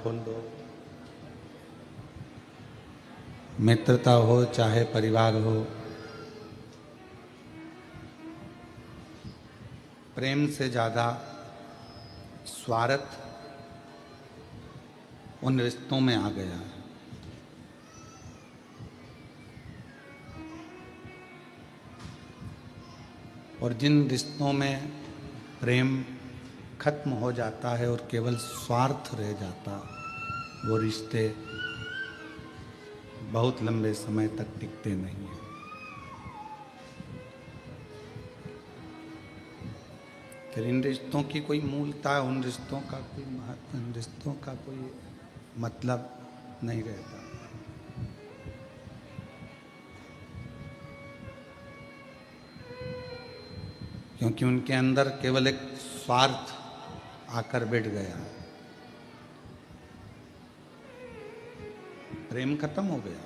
खोल दो। मित्रता हो चाहे परिवार हो, प्रेम से ज़्यादा स्वार्थ उन रिश्तों में आ गया है। और जिन रिश्तों में प्रेम खत्म हो जाता है और केवल स्वार्थ रह जाता, वो रिश्ते बहुत लंबे समय तक टिकते नहीं हैं। फिर इन रिश्तों की कोई मूलता, उन रिश्तों का कोई महत्व, इन रिश्तों का कोई मतलब नहीं रहता। क्योंकि उनके अंदर केवल एक स्वार्थ आकर बैठ गया, प्रेम खत्म हो गया।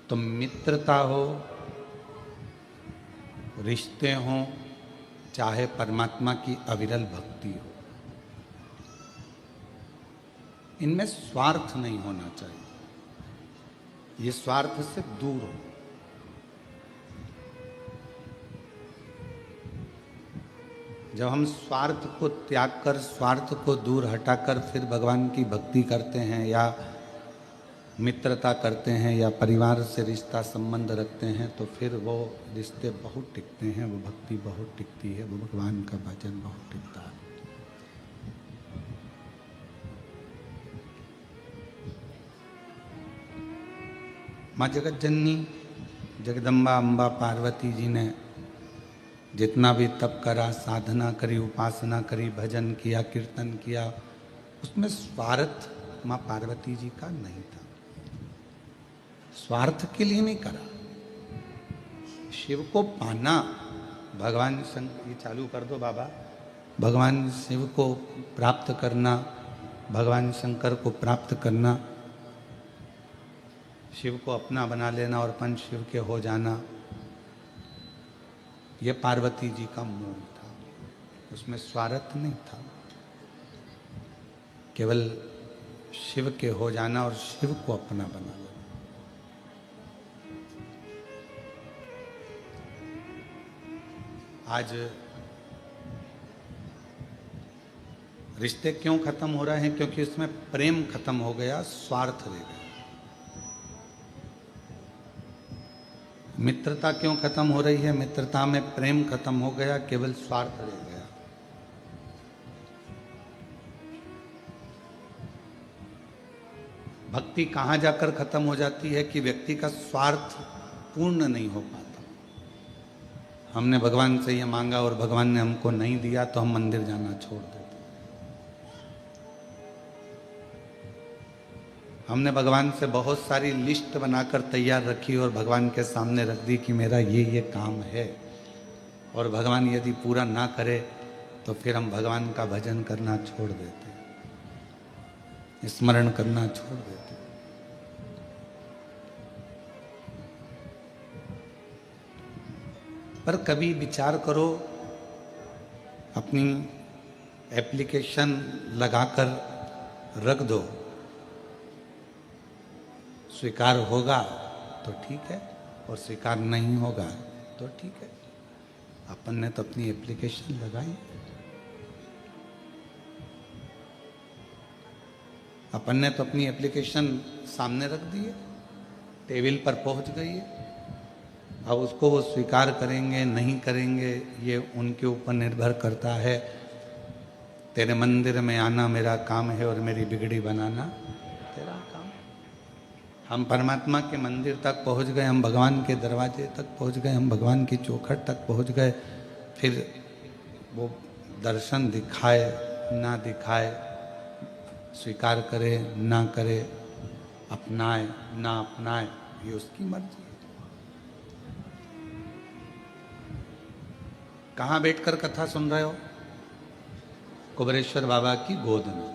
तो मित्रता हो, रिश्ते हों, चाहे परमात्मा की अविरल भक्ति हो, इनमें स्वार्थ नहीं होना चाहिए। ये स्वार्थ से दूर हो। जब हम स्वार्थ को त्याग कर, स्वार्थ को दूर हटाकर फिर भगवान की भक्ति करते हैं या मित्रता करते हैं या परिवार से रिश्ता संबंध रखते हैं, तो फिर वो रिश्ते बहुत टिकते हैं, वो भक्ति बहुत टिकती है, वो भगवान का भजन बहुत टिकता है। माँ जगत जननी जगदम्बा अम्बा पार्वती जी ने जितना भी तप करा, साधना करी, उपासना करी, भजन किया, कीर्तन किया, उसमें स्वार्थ माँ पार्वती जी का नहीं था। स्वार्थ के लिए नहीं करा। शिव को पाना, भगवान शंकर, ये चालू कर दो बाबा, भगवान शिव को प्राप्त करना, भगवान शंकर को प्राप्त करना, शिव को अपना बना लेना और अपन शिव के हो जाना, यह पार्वती जी का मूल था। उसमें स्वार्थ नहीं था, केवल शिव के हो जाना और शिव को अपना बना लेना। आज रिश्ते क्यों खत्म हो रहे हैं? क्योंकि इसमें प्रेम खत्म हो गया, स्वार्थ रह गया। मित्रता क्यों खत्म हो रही है? मित्रता में प्रेम खत्म हो गया, केवल स्वार्थ रह गया। भक्ति कहाँ जाकर खत्म हो जाती है कि व्यक्ति का स्वार्थ पूर्ण नहीं हो पाता। हमने भगवान से ये मांगा और भगवान ने हमको नहीं दिया, तो हम मंदिर जाना छोड़ देते। हमने भगवान से बहुत सारी लिस्ट बनाकर तैयार रखी और भगवान के सामने रख दी कि मेरा ये काम है, और भगवान यदि पूरा ना करे तो फिर हम भगवान का भजन करना छोड़ देते, स्मरण करना छोड़ देते। पर कभी विचार करो, अपनी एप्लीकेशन लगाकर रख दो, स्वीकार होगा तो ठीक है और स्वीकार नहीं होगा तो ठीक है। अपन ने तो अपनी एप्लीकेशन लगाई, अपन ने तो अपनी एप्लीकेशन सामने रख दी है, टेबल पर पहुंच गई है। अब उसको वो स्वीकार करेंगे नहीं करेंगे ये उनके ऊपर निर्भर करता है। तेरे मंदिर में आना मेरा काम है और मेरी बिगड़ी बनाना तेरा काम। हम परमात्मा के मंदिर तक पहुंच गए, हम भगवान के दरवाजे तक पहुंच गए, हम भगवान की चौखट तक पहुंच गए। फिर वो दर्शन दिखाए ना दिखाए, स्वीकार करे ना करे, अपनाए ना अपनाए, ये उसकी मर्जी है। कहाँ बैठकर कथा सुन रहे हो? कुबेरेश्वर बाबा की गोद में,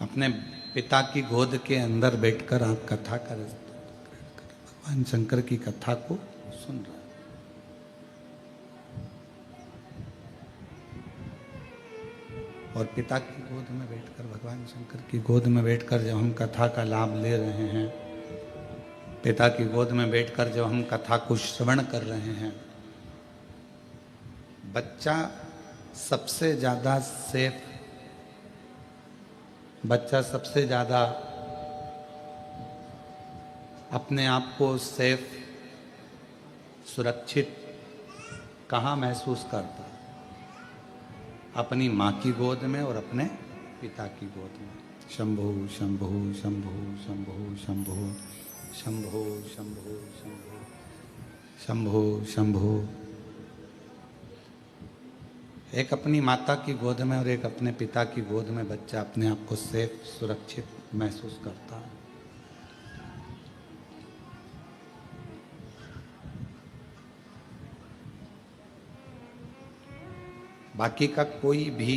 अपने पिता की गोद के अंदर बैठकर आप कथा कर भगवान शंकर की कथा को सुन रहे हो। और पिता की गोद में बैठकर, भगवान शंकर की गोद में बैठकर जब हम कथा का लाभ ले रहे हैं, पिता की गोद में बैठकर जब हम कथा को श्रवण कर रहे हैं, बच्चा सबसे ज़्यादा सेफ, बच्चा सबसे ज़्यादा अपने आप को सेफ, सुरक्षित कहाँ महसूस करता? अपनी माँ की गोद में और अपने पिता की गोद में। शंभो शंभो शंभो शंभो शंभो शंभो शंभो शंभो शंभो शंभो। एक अपनी माता की गोद में और एक अपने पिता की गोद में बच्चा अपने आप को सेफ, सुरक्षित महसूस करता है। बाकी का कोई भी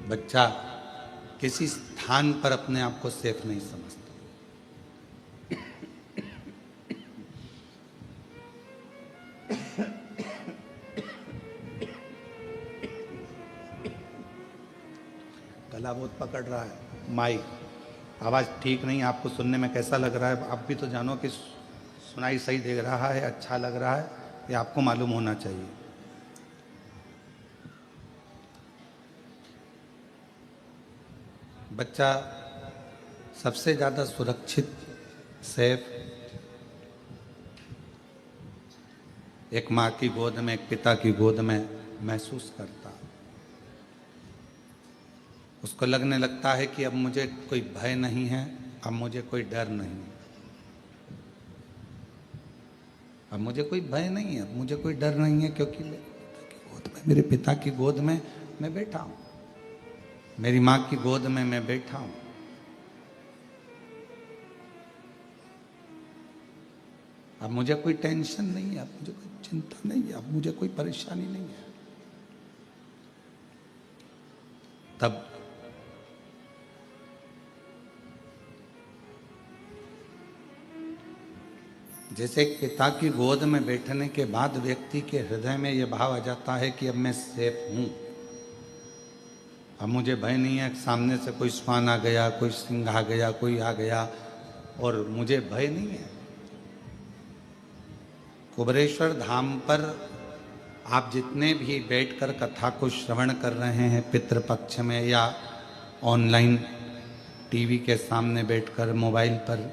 बच्चा किसी स्थान पर अपने आप को सेफ नहीं समझता। गला बहुत पकड़ रहा है, माइक आवाज़ ठीक नहीं, आपको सुनने में कैसा लग रहा है? आप भी तो जानो कि सुनाई सही दे रहा है, अच्छा लग रहा है, ये आपको मालूम होना चाहिए। बच्चा सबसे ज़्यादा सुरक्षित, सेफ एक माँ की गोद में, एक पिता की गोद में महसूस करता। उसको लगने लगता है कि अब मुझे कोई भय नहीं है, अब मुझे कोई डर नहीं, अब मुझे कोई भय नहीं है, अब मुझे कोई डर नहीं है, क्योंकि मेरे पिता की गोद में मैं बैठा हूँ, मेरी माँ की गोद में मैं बैठा हूँ। अब मुझे कोई टेंशन नहीं है, अब मुझे कोई चिंता नहीं है, अब मुझे कोई परेशानी नहीं है। तब जैसे एक पिता की गोद में बैठने के बाद व्यक्ति के हृदय में यह भाव आ जाता है कि अब मैं सेफ हूं, अब मुझे भय नहीं है, सामने से कोई श्वान आ गया, कोई सिंह आ गया, कोई आ गया और मुझे भय नहीं है। कुबरेश्वर धाम पर आप जितने भी बैठकर कथा को श्रवण कर रहे हैं, पितृपक्ष में या ऑनलाइन टीवी के सामने बैठकर, मोबाइल पर,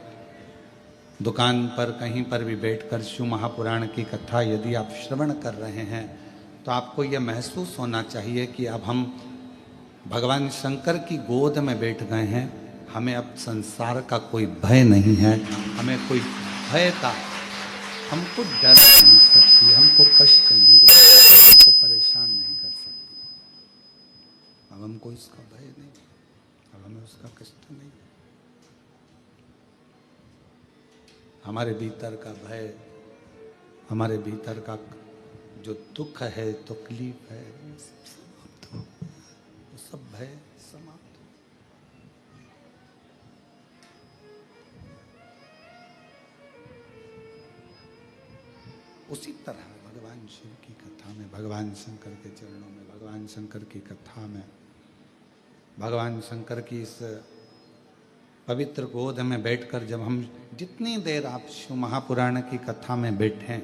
दुकान पर, कहीं पर भी बैठकर शिव महापुराण की कथा यदि आप श्रवण कर रहे हैं, तो आपको यह महसूस होना चाहिए कि अब हम भगवान शंकर की गोद में बैठ गए हैं। हमें अब संसार का कोई भय नहीं है, हमें कोई भय का, हमको डर नहीं सकती, हमको कष्ट नहीं दे सकती, हमको परेशान नहीं कर सकती। अब हमको इसका भय नहीं, अब हमें उसका कष्ट नहीं। हमारे भीतर का भय, हमारे भीतर का जो दुख है, तकलीफ है, समाप्त हो, वो सब भय समाप्त हो। उसी तरह भगवान शिव की कथा में, भगवान शंकर के चरणों में, भगवान शंकर की कथा में, भगवान शंकर की इस पवित्र गोद में बैठकर जब हम जितनी देर आप शिव महापुराण की कथा में बैठें,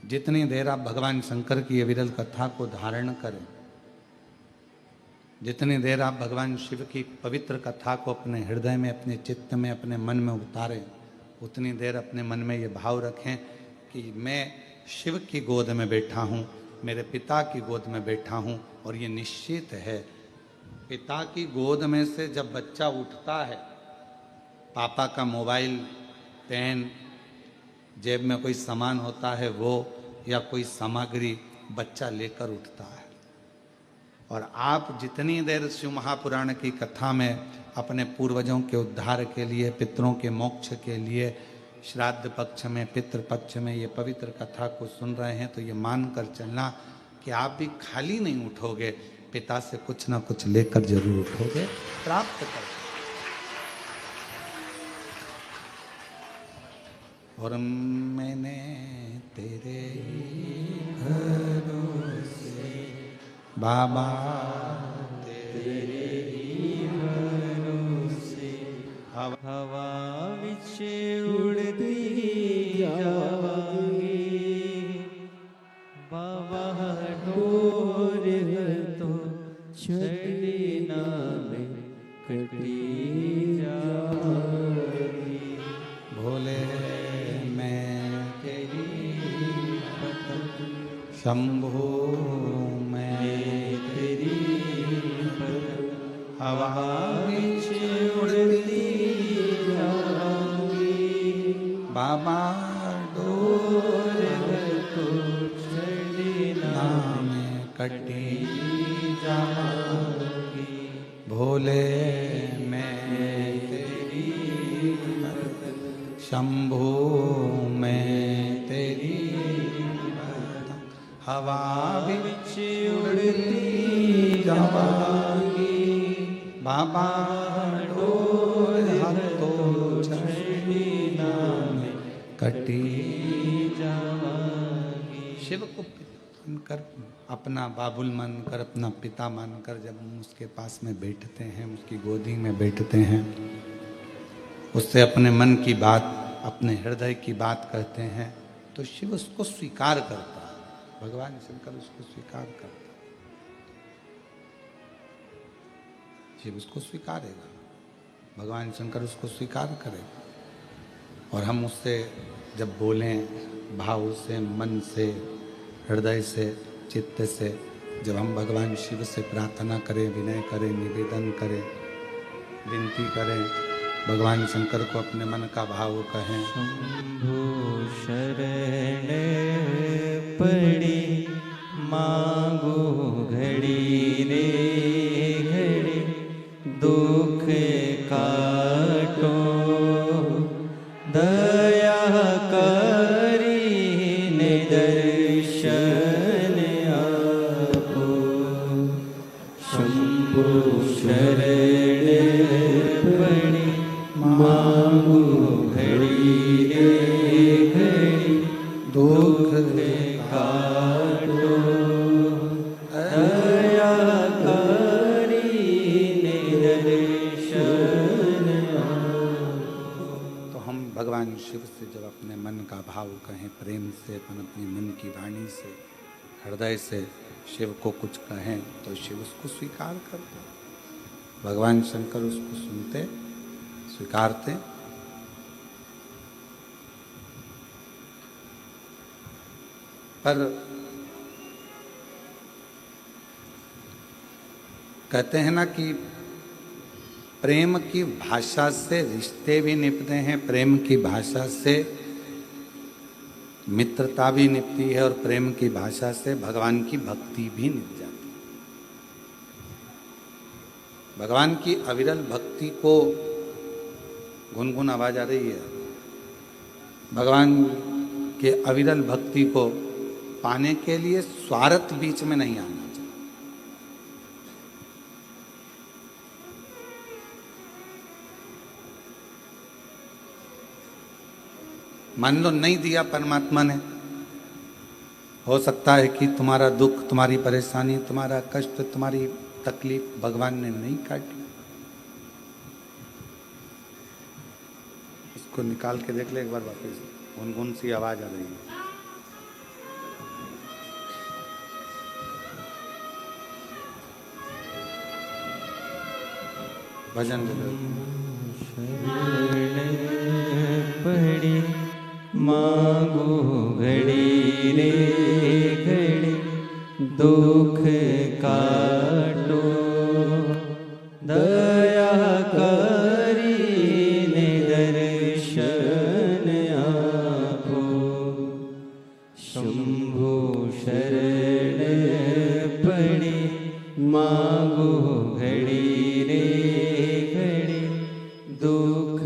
जितनी देर आप भगवान शंकर की विरल कथा को धारण करें, जितनी देर आप भगवान शिव की पवित्र कथा को अपने हृदय में, अपने चित्त में, अपने मन में उतारें, उतनी देर अपने मन में ये भाव रखें कि मैं शिव की गोद में बैठा हूँ, मेरे पिता की गोद में बैठा हूँ। और ये निश्चित है, पिता की गोद में से जब बच्चा उठता है, पापा का मोबाइल, पेन, जेब में कोई सामान होता है वो, या कोई सामग्री बच्चा लेकर उठता है। और आप जितनी देर शिव महापुराण की कथा में अपने पूर्वजों के उद्धार के लिए, पितरों के मोक्ष के लिए, श्राद्ध पक्ष में, पितृ पक्ष में ये पवित्र कथा को सुन रहे हैं, तो ये मान कर चलना कि आप भी खाली नहीं उठोगे, पिता से कुछ ना कुछ लेकर जरूर उठोगे, प्राप्त कर। और मैंने तेरे भरोसे बाबा तेरे ही भरोसे हवा विच उड़ती जावांगी बाबा डोर तो छड़ी ना में कटी जावांगी भोले मैं तेरी पतंग शंभो मैं तेरी पतंग हवा विच उड़ती जावांगी बाबा डोर तो छड़ी ना में कटी जावांगी भोले मैं तेरी शंभो मैं तेरी हवा विच उड़ती जावांगी बाबा डोर तो छड़ी ना में कटी जावांगी शिव को मानकर अपना बाबुल मानकर अपना पिता मानकर जब हम उसके पास में बैठते हैं उसकी गोदी में बैठते हैं उससे अपने मन की बात अपने हृदय की बात कहते हैं तो शिव उसको स्वीकार करता है भगवान शंकर उसको स्वीकार करता है शिव उसको स्वीकारेगा भगवान शंकर उसको स्वीकार करेगा और हम उससे जब बोलें भाव से मन से हृदय से चित्त से जब हम भगवान शिव से प्रार्थना करें विनय करें निवेदन करें विनती करें भगवान शंकर को अपने मन का भाव कहें शंभो शरण पड़ी मांगो घड़ी रे घड़ी दुख काटो दया करी ने दर्शन आपो शंभो शरण पड़ी मांगो घड़ी रे घड़ी दुख काटो दया करी ने दर्शन तो हम भगवान शिव से जब अपने मन का भाव कहें प्रेम से अपन अपने मन की वाणी से हृदय से शिव को कुछ कहें तो शिव उसको स्वीकार करते भगवान शंकर उसको सुनते स्वीकारते पर कहते हैं ना कि प्रेम की भाषा से रिश्ते भी निपते हैं प्रेम की भाषा से मित्रता भी निपती है और प्रेम की भाषा से भगवान की भक्ति भी निप जाती है भगवान की अविरल भक्ति को गुनगुन आवाज आ रही है भगवान के अविरल भक्ति को पाने के लिए स्वार्थ बीच में नहीं आना चाहिए मान लो नहीं दिया परमात्मा ने हो सकता है कि तुम्हारा दुख तुम्हारी परेशानी तुम्हारा कष्ट तुम्हारी तकलीफ भगवान ने नहीं काटी इसको निकाल के देख ले एक बार वापस गुनगुन सी आवाज आ रही है भजन पड़ी मांगो घड़ी रे घड़ी दुख काटो दया करी ने दर्शन आपो शंभो शरण पड़ी मांगो घड़ी रे घड़ी दुख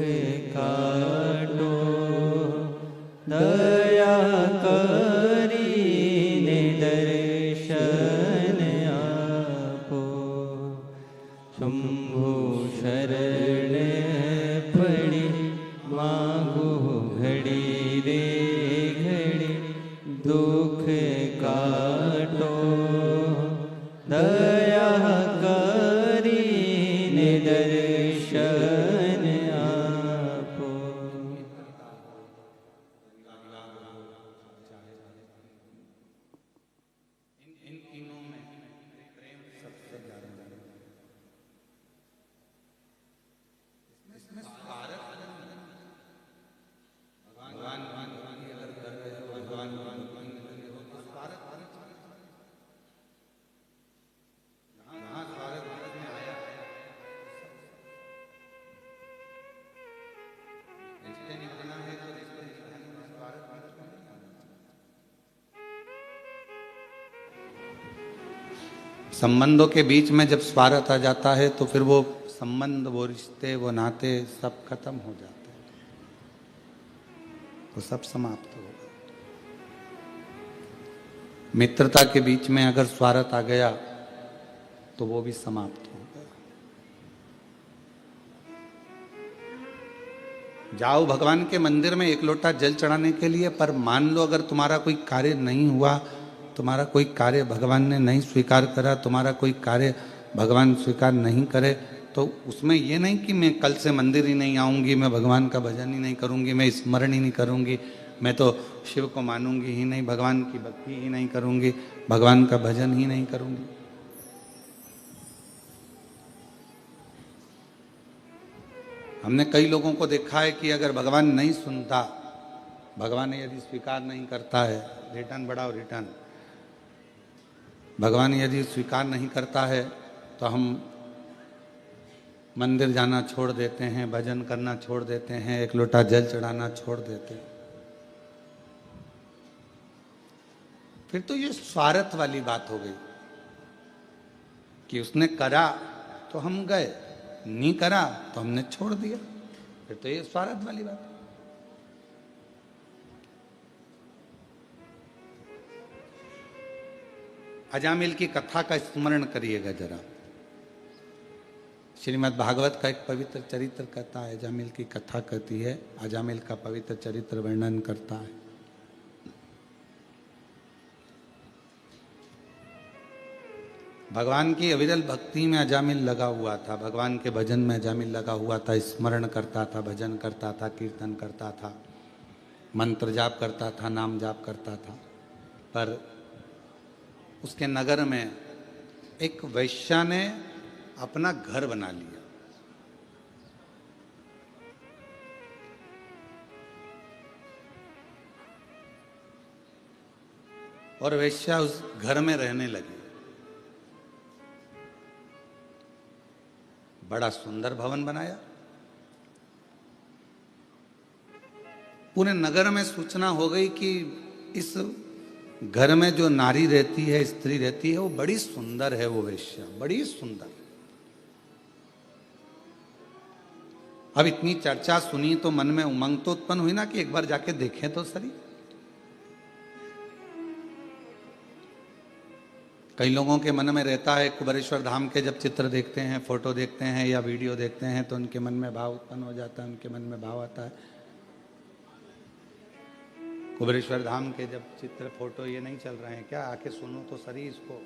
काटो दया करी ने दर्शन आपो शंभो शरण पड़ी मांगो घड़ी रे घड़ी दुख काटो संबंधों के बीच में जब स्वार्थ आ जाता है तो फिर वो संबंध, वो रिश्ते, वो नाते सब खत्म हो जाते हैं, वो सब समाप्त हो गए। मित्रता के बीच में अगर स्वार्थ आ गया तो वो भी समाप्त हो गया। जाओ भगवान के मंदिर में एक लोटा जल चढ़ाने के लिए, पर मान लो अगर तुम्हारा कोई कार्य नहीं हुआ, तुम्हारा कोई कार्य भगवान ने नहीं स्वीकार करा, तुम्हारा कोई कार्य भगवान स्वीकार नहीं करे, तो उसमें ये नहीं कि मैं कल से मंदिर ही नहीं आऊंगी, मैं भगवान का भजन ही नहीं करूंगी, मैं स्मरण ही नहीं करूंगी, मैं तो शिव को मानूंगी ही नहीं, भगवान की भक्ति ही नहीं करूंगी, भगवान का भजन ही नहीं करूंगी। हमने कई लोगों को देखा है कि अगर भगवान नहीं सुनता, भगवान यदि स्वीकार नहीं करता है, रिटर्न बढ़ाओ रिटर्न, भगवान यदि स्वीकार नहीं करता है तो हम मंदिर जाना छोड़ देते हैं, भजन करना छोड़ देते हैं, एक लोटा जल चढ़ाना छोड़ देते हैं। फिर तो ये स्वार्थ वाली बात हो गई कि उसने करा तो हम गए, नहीं करा तो हमने छोड़ दिया, फिर तो ये स्वार्थ वाली बात है। अजामिल की कथा का स्मरण करिएगा जरा। श्रीमद् भागवत का एक पवित्र चरित्र कहता है, अजामिल की कथा कहती है, अजामिल का पवित्र चरित्र वर्णन करता है। भगवान की अविरल भक्ति में अजामिल लगा हुआ था, भगवान के भजन में अजामिल लगा हुआ था, स्मरण करता था, भजन करता था, कीर्तन करता था, मंत्र जाप करता था, नाम जाप करता था। पर उसके नगर में एक वैश्या ने अपना घर बना लिया। और वैश्या उस घर में रहने लगी। बड़ा सुंदर भवन बनाया। पूरे नगर में सूचना हो गई कि इस घर में जो नारी रहती है, स्त्री रहती है, वो बड़ी सुंदर है, वो वेश्या बड़ी सुंदर। अब इतनी चर्चा सुनी तो मन में उमंग तो उत्पन्न हुई ना कि एक बार जाके देखें तो सही। कई लोगों के मन में रहता है, कुबेरेश्वर धाम के जब चित्र देखते हैं, फोटो देखते हैं या वीडियो देखते हैं तो उनके मन में भाव उत्पन्न हो जाता है, उनके मन में भाव आता है। कुबेरेश्वर धाम के जब चित्र, फोटो ये नहीं चल रहे हैं क्या? आके सुनो तो सही इसको।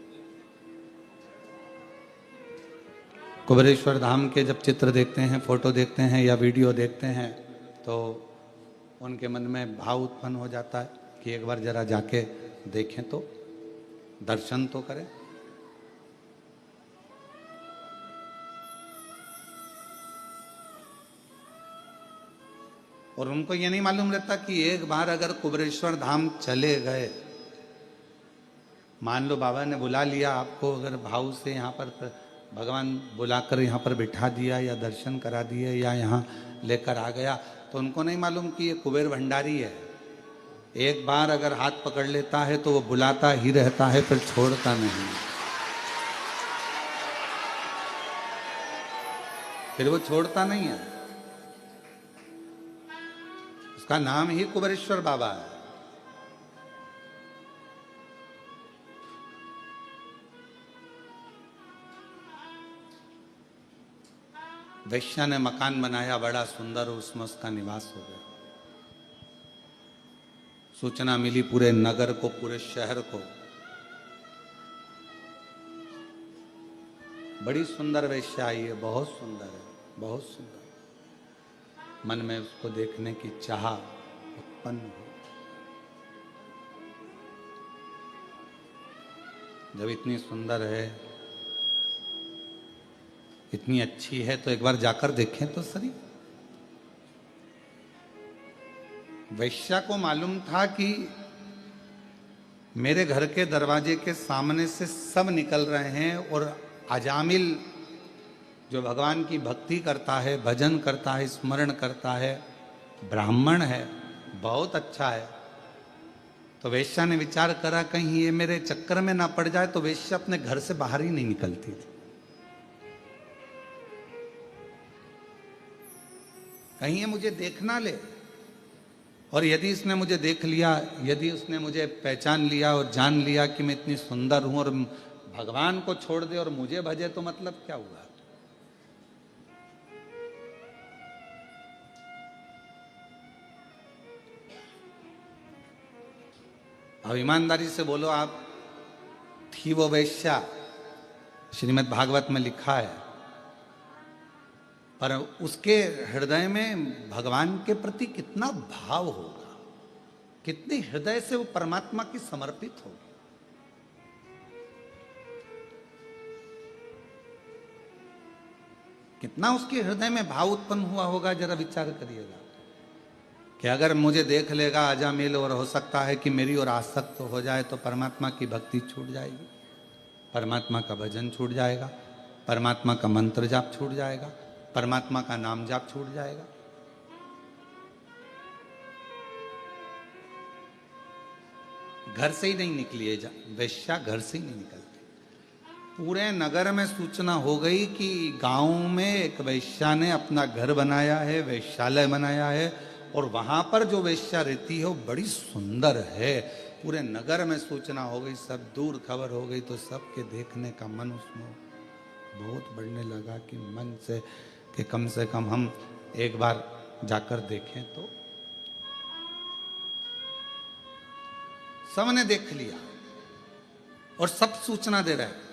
कुबेरेश्वर धाम के जब चित्र देखते हैं, फोटो देखते हैं या वीडियो देखते हैं तो उनके मन में भाव उत्पन्न हो जाता है कि एक बार जरा जाके देखें तो, दर्शन तो करें। और उनको ये नहीं मालूम रहता कि एक बार अगर कुबेरेश्वर धाम चले गए, मान लो बाबा ने बुला लिया आपको, अगर भाव से यहाँ पर भगवान बुलाकर यहाँ पर बिठा दिया या दर्शन करा दिए या यहाँ लेकर आ गया, तो उनको नहीं मालूम कि ये कुबेर भंडारी है। एक बार अगर हाथ पकड़ लेता है तो वो बुलाता ही रहता है, फिर छोड़ता नहीं, फिर वो छोड़ता नहीं है। उसका नाम ही कुबेरेश्वर बाबा है। वैश्या ने मकान बनाया बड़ा सुंदर, उसमें उसका निवास हो गया। सूचना मिली पूरे नगर को, पूरे शहर को, बड़ी सुंदर वैश्या आई है, बहुत सुंदर है, बहुत सुंदर। मन में उसको देखने की चाह उत्पन्न हुई। जब इतनी सुंदर है, इतनी अच्छी है, तो एक बार जाकर देखें तो सही। वैश्या को मालूम था कि मेरे घर के दरवाजे के सामने से सब निकल रहे हैं और अजामिल जो भगवान की भक्ति करता है, भजन करता है, स्मरण करता है, ब्राह्मण है, बहुत अच्छा है, तो वेश्या ने विचार करा कहीं ये मेरे चक्कर में ना पड़ जाए, तो वेश्या अपने घर से बाहर ही नहीं निकलती थी। कहीं ये मुझे देख ना ले, और यदि इसने मुझे देख लिया, यदि उसने मुझे पहचान लिया और जान लिया कि मैं इतनी सुंदर हूं और भगवान को छोड़ दे और मुझे भजे, तो मतलब क्या हुआ? अब ईमानदारी से बोलो, आप थी वो वेश्या, श्रीमद् भागवत में लिखा है, पर उसके हृदय में भगवान के प्रति कितना भाव होगा, कितनी हृदय से वो परमात्मा की समर्पित होगी। कितना उसके हृदय में भाव उत्पन्न हुआ होगा, जरा विचार करिएगा कि अगर मुझे देख लेगा अजामिल और हो सकता है कि मेरी ओर आसक्त हो जाए, तो परमात्मा की भक्ति छूट जाएगी, परमात्मा का भजन छूट जाएगा, परमात्मा का मंत्र जाप छूट जाएगा, परमात्मा का नाम जाप छूट जाएगा। घर से ही नहीं निकली है वेश्या, घर से ही नहीं निकलती। पूरे नगर में सूचना हो गई कि गांव में एक वेश्या ने अपना घर बनाया है, वेश्यालय बनाया है, और वहां पर जो वेश्या रहती है वो बड़ी सुंदर है। पूरे नगर में सूचना हो गई, सब दूर खबर हो गई, तो सबके देखने का मन उसमें बहुत बढ़ने लगा कि मन से कि कम से कम हम एक बार जाकर देखें। तो सबने देख लिया और सब सूचना दे रहे।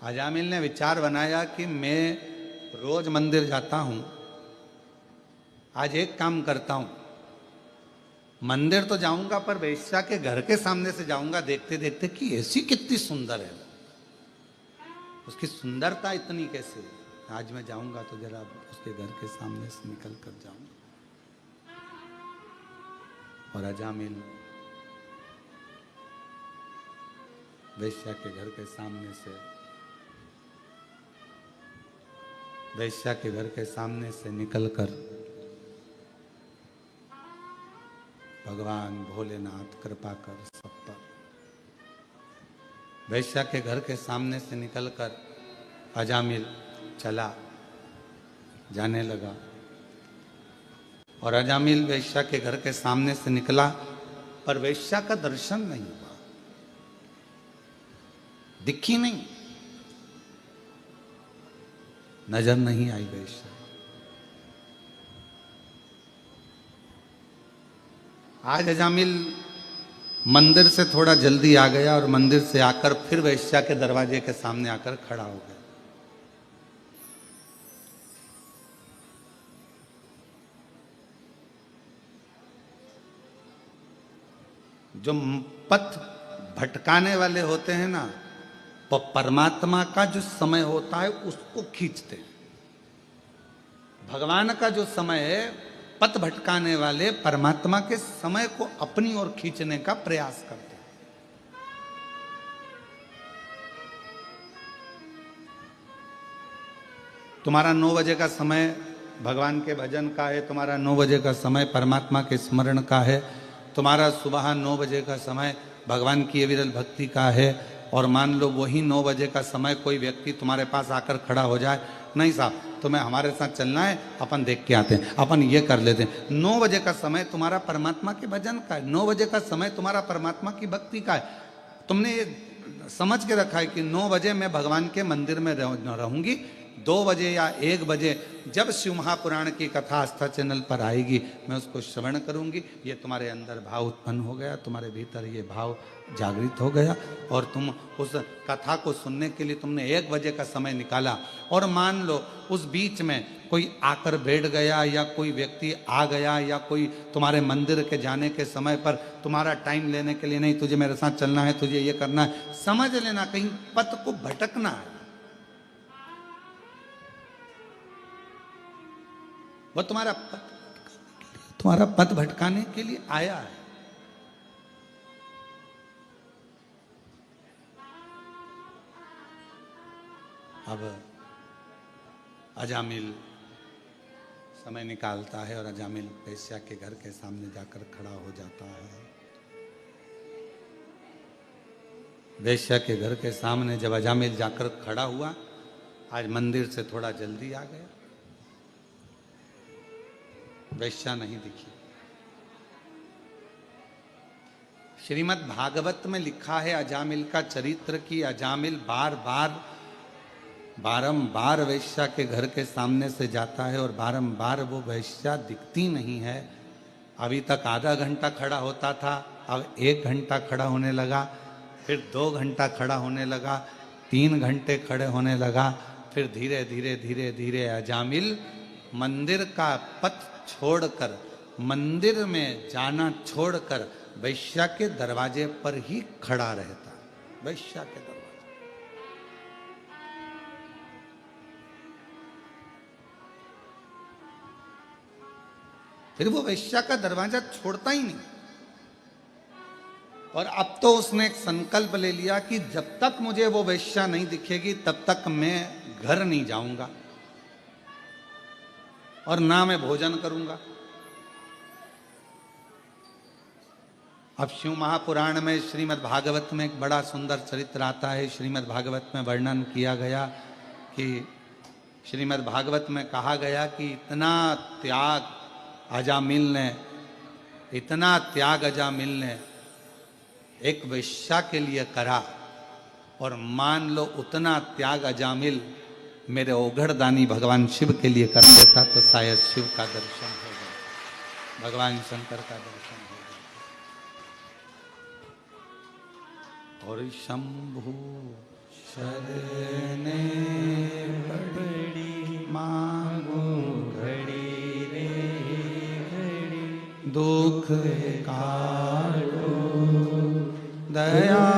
अजामिल ने विचार बनाया कि मैं रोज मंदिर जाता हूं, आज एक काम करता हूं, मंदिर तो जाऊंगा पर वेश्या के घर के सामने से जाऊंगा, देखते देखते कि ऐसी कितनी सुंदर है, उसकी सुंदरता इतनी कैसे है। आज मैं जाऊंगा तो जरा उसके घर के सामने से निकल कर जाऊंगा। और अजामिल वेश्या के घर के सामने से, वेश्या के घर के सामने से निकलकर भगवान भोलेनाथ कृपा कर सब पर, वेश्या के घर के सामने से निकलकर अजामिल चला, जाने लगा। और अजामिल वेश्या के घर के सामने से निकला, पर वेश्या का दर्शन नहीं हुआ, दिखी नहीं, नजर नहीं आई वेश्या। आज अजामिल मंदिर से थोड़ा जल्दी आ गया और मंदिर से आकर फिर वेश्या के दरवाजे के सामने आकर खड़ा हो गया। जो पथ भटकाने वाले होते हैं ना, वो परमात्मा का जो समय होता है उसको खींचते हैं। भगवान का जो समय है, पथ भटकाने वाले परमात्मा के समय को अपनी ओर खींचने का प्रयास करते हैं। तुम्हारा 9 बजे का समय भगवान के भजन का है, तुम्हारा 9 बजे का समय परमात्मा के स्मरण का है, तुम्हारा सुबह 9 बजे का समय भगवान की विरल भक्ति का है, और मान लो वही 9 बजे का समय कोई व्यक्ति तुम्हारे पास आकर खड़ा हो जाए, नहीं साहब तुम्हें हमारे साथ चलना है, अपन देख के आते हैं, अपन ये कर लेते हैं। 9 बजे का समय तुम्हारा परमात्मा के भजन का है, 9 बजे का समय तुम्हारा परमात्मा की भक्ति का है। तुमने ये समझ के रखा है कि 9 बजे मैं भगवान के मंदिर में रहूंगी, 2 बजे या 1 बजे जब शिव महापुराण की कथा आस्था चैनल पर आएगी, मैं उसको श्रवण करूंगी। ये तुम्हारे अंदर भाव उत्पन्न हो गया, तुम्हारे भीतर ये भाव जागृत हो गया, और तुम उस कथा को सुनने के लिए तुमने 1 बजे का समय निकाला। और मान लो उस बीच में कोई आकर बैठ गया, या कोई व्यक्ति आ गया, या कोई तुम्हारे मंदिर के जाने के समय पर तुम्हारा टाइम लेने के लिए, नहीं तुझे मेरे साथ चलना है, तुझे ये करना है, समझ लेना कहीं पथ को भटकना है। वो तुम्हारा पथ भटकाने के लिए आया है। अब अजामिल समय निकालता है और अजामिल वेश्या के घर के सामने जाकर खड़ा हो जाता है। वेश्या के घर के सामने जब अजामिल जाकर खड़ा हुआ, आज मंदिर से थोड़ा जल्दी आ गया, वेश्या नहीं दिखी। श्रीमद् भागवत में लिखा है अजामिल का चरित्र कि अजामिल बारंबार वेश्या के घर के सामने से जाता है और बारंबार वो वेश्या दिखती नहीं है। अभी तक आधा घंटा खड़ा होता था, अब 1 घंटा खड़ा होने लगा, फिर 2 घंटा खड़ा होने लगा, 3 घंटे खड़े होने लगा, फिर धीरे धीरे धीरे धीरे अजामिल मंदिर का पथ छोड़कर, मंदिर में जाना छोड़कर वेश्या के दरवाजे पर ही खड़ा रहता। वेश्या के दरवाजे, फिर वो वेश्या का दरवाजा छोड़ता ही नहीं। और अब तो उसने एक संकल्प ले लिया कि जब तक मुझे वो वेश्या नहीं दिखेगी तब तक मैं घर नहीं जाऊंगा और ना मैं भोजन करूंगा। अब शिव महापुराण में श्रीमद् भागवत में एक बड़ा सुंदर चरित्र आता है। श्रीमद् भागवत में वर्णन किया गया कि श्रीमद् भागवत में कहा गया कि इतना त्याग अजामिल ने एक वेश्या के लिए करा, और मान लो उतना त्याग अजामिल मेरे ओघड़दानी भगवान शिव के लिए कर देता तो शायद शिव का दर्शन हो गया, भगवान शंकर का दर्शन हो गया। और शंभु शरणे पड़ी मांगो घड़ी रे घड़ी, दुख काटो दया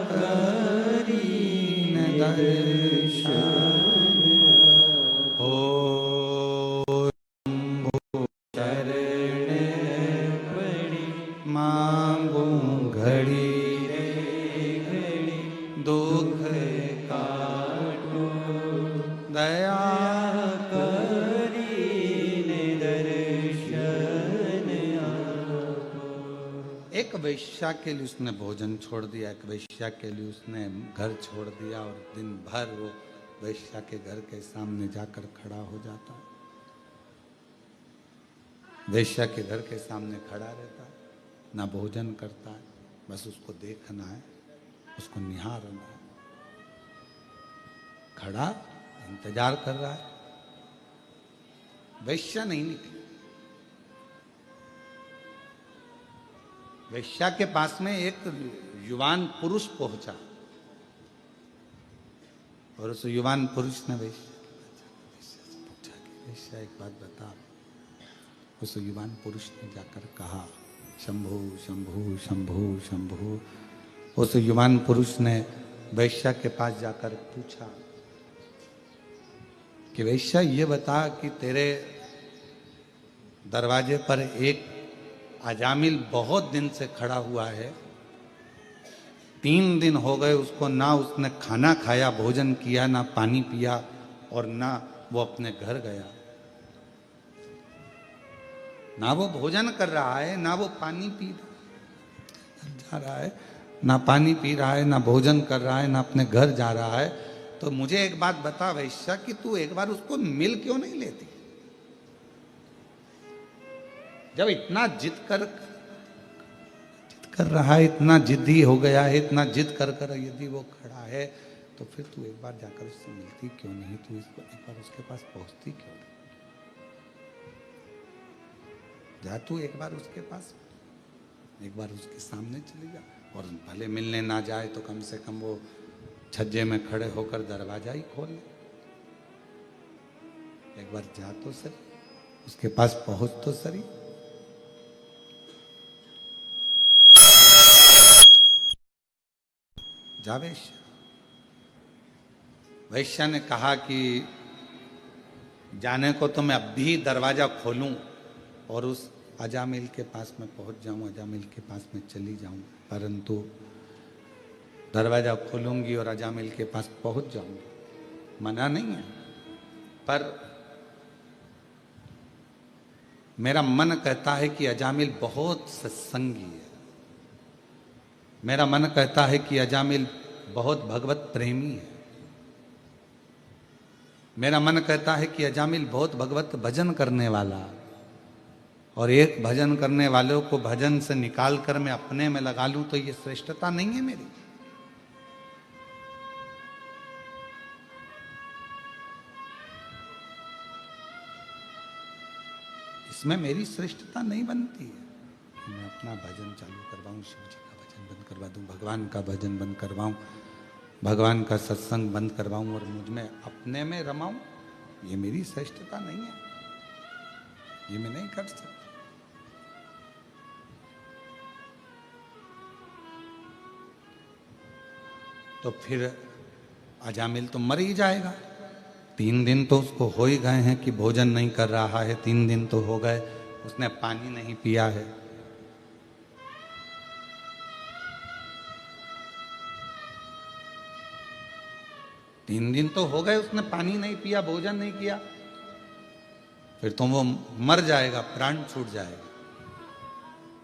करीन दर्शन। ओ शंभु शरण पड़ी मांगो घड़ी रे घड़ी, दुख काटो दया करीने दर्शन एक वेश्या के लिए उसने भोजन छोड़ दिया, एक वेश्या के लिए उसने घर छोड़ दिया, और दिन भर वो वेश्या के घर के सामने जाकर खड़ा हो जाता, वेश्या के घर के सामने खड़ा रहता है, ना भोजन करता है, बस उसको देखना है, उसको निहारना है, खड़ा इंतजार कर रहा है। वेश्या नहीं निकली। वेश्या के पास में एक युवान पुरुष पहुंचा, और उस युवान पुरुष ने वेश्या से पूछा कि वेश्या एक बात बता। उस युवान पुरुष ने जाकर कहा शंभु शंभु शंभु शंभु। उस युवान पुरुष ने वेश्या के पास जाकर पूछा कि वेश्या ये बता कि तेरे दरवाजे पर एक अजामिल बहुत दिन से खड़ा हुआ है, 3 दिन हो गए उसको, ना उसने खाना खाया, भोजन किया, ना पानी पिया, और ना वो अपने घर गया, ना वो भोजन कर रहा है, ना वो पानी पी जा रहा है, ना पानी पी रहा है, ना भोजन कर रहा है, ना अपने घर जा रहा है। तो मुझे एक बात बता वैश्या कि तू एक बार उसको मिल क्यों नहीं लेती? जब इतना जिद कर रहा है, इतना जिद्दी हो गया है, इतना जिद कर यदि वो खड़ा है, तो फिर तू एक बार जाकर उससे मिलती क्यों नहीं? तू इसको एक बार उसके पास पहुंचती क्यों नहीं? जा तू एक बार उसके पास, एक बार उसके सामने चली जा, और भले मिलने ना जाए तो कम से कम वो छज्जे में खड़े होकर दरवाजा ही खोल ले। एक बार जा तो सही, उसके पास पहुंच तो सही। जा वेश्या। वैश्या ने कहा कि जाने को तो मैं अब भी दरवाजा खोलूं और उस अजामिल के पास में पहुंच जाऊं, अजामिल के पास में चली जाऊं, परंतु दरवाजा खोलूंगी और अजामिल के पास पहुंच जाऊंगी, मना नहीं है, पर मेरा मन कहता है कि अजामिल बहुत सत्संगी है, मेरा मन कहता है कि अजामिल बहुत भगवत प्रेमी है। मेरा मन कहता है कि अजामिल बहुत भगवत भजन करने वाला, और एक भजन करने वालों को भजन से निकाल कर मैं अपने में लगा लूं तो ये श्रेष्ठता नहीं है मेरी। इसमें मेरी श्रेष्ठता नहीं बनती है कि मैं अपना भजन चालू करवाऊं, शिव जी का भजन बंद करवा दूं, भगवान का भजन बंद करवाऊं, भगवान का सत्संग बंद करवाऊं और मुझ में अपने में रमाऊं। ये मेरी श्रेष्ठता नहीं है, ये मैं नहीं कर सकता। तो फिर अजामिल तो मर ही जाएगा। 3 दिन तो उसको हो ही गए हैं कि भोजन नहीं कर रहा है, 3 दिन तो हो गए, उसने पानी नहीं पिया है। तीन दिन तो हो गए उसने पानी नहीं पिया, भोजन नहीं किया, फिर तो वो मर जाएगा, प्राण छूट जाएगा।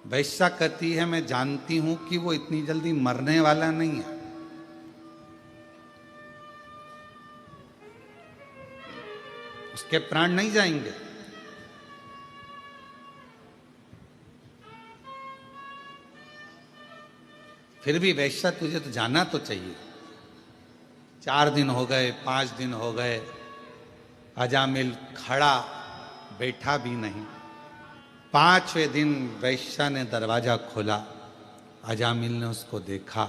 वैश्या कहती है मैं जानती हूं कि वो इतनी जल्दी मरने वाला नहीं है, उसके प्राण नहीं जाएंगे। फिर भी वैश्या तुझे तो जाना तो चाहिए। 4 दिन हो गए, 5 दिन हो गए, अजामिल खड़ा बैठा भी नहीं। 5वें दिन वैश्या ने दरवाजा खोला, अजामिल ने उसको देखा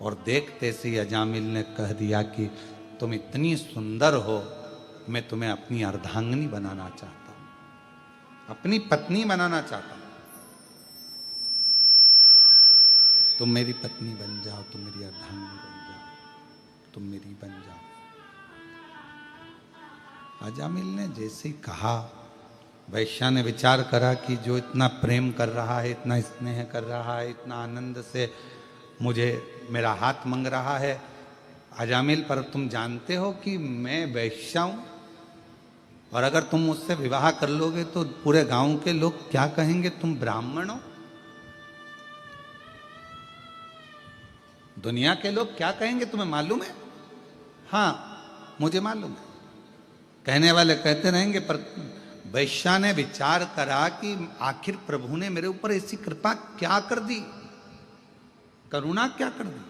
और देखते से ही अजामिल ने कह दिया कि तुम इतनी सुंदर हो, मैं तुम्हें अपनी अर्धांगिनी बनाना चाहता हूं, अपनी पत्नी बनाना चाहता हूं। तुम मेरी पत्नी बन जाओ, तुम मेरी अर्धांगिनी बन जाओ, तुम मेरी बन जाओ। अजामिल ने जैसे ही कहा, वैश्या ने विचार करा कि जो इतना प्रेम कर रहा है, इतना स्नेह कर रहा है, इतना आनंद से मुझे मेरा हाथ मांग रहा है, अजामिल पर तुम जानते हो कि मैं वैश्या हूं, और अगर तुम मुझसे विवाह कर लोगे तो पूरे गांव के लोग क्या कहेंगे, तुम ब्राह्मण हो। दुनिया के लोग क्या कहेंगे तुम्हें मालूम है? हाँ, मुझे मालूम है। कहने वाले कहते रहेंगे, पर वैश्या ने विचार करा कि आखिर प्रभु ने मेरे ऊपर ऐसी कृपा क्या कर दी, करुणा क्या कर दी।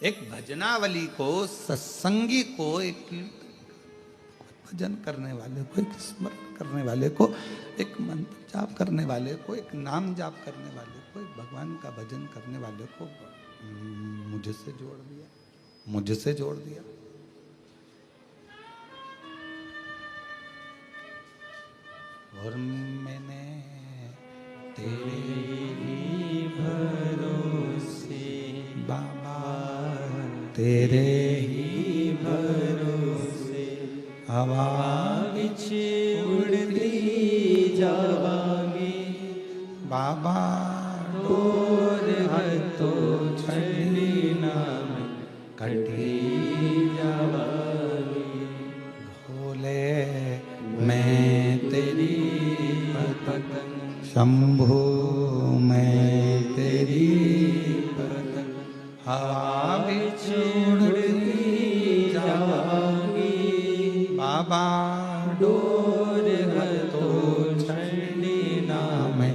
एक भजनावली को, सत्संगी को, एक भजन करने वाले को, एक स्मरण करने वाले को, एक मंत्र जाप करने वाले को, एक नाम जाप करने वाले को, एक भगवान का भजन करने वाले को मुझसे जोड़ दिया, मुझसे जोड़ दिया। और मैंने तेरे ही भरोसे बाबा, तेरे ही भरोसे हवा विच उड़ती जावांगे, बाबा तोर हतो छड़ी नाम कटी जावांगे। भोले मैं तेरी पतंग शंभु, मैं तेरी पतंग हवा विच उड़ती जावांगी, बाबा डोर हतो छड़ी नाम में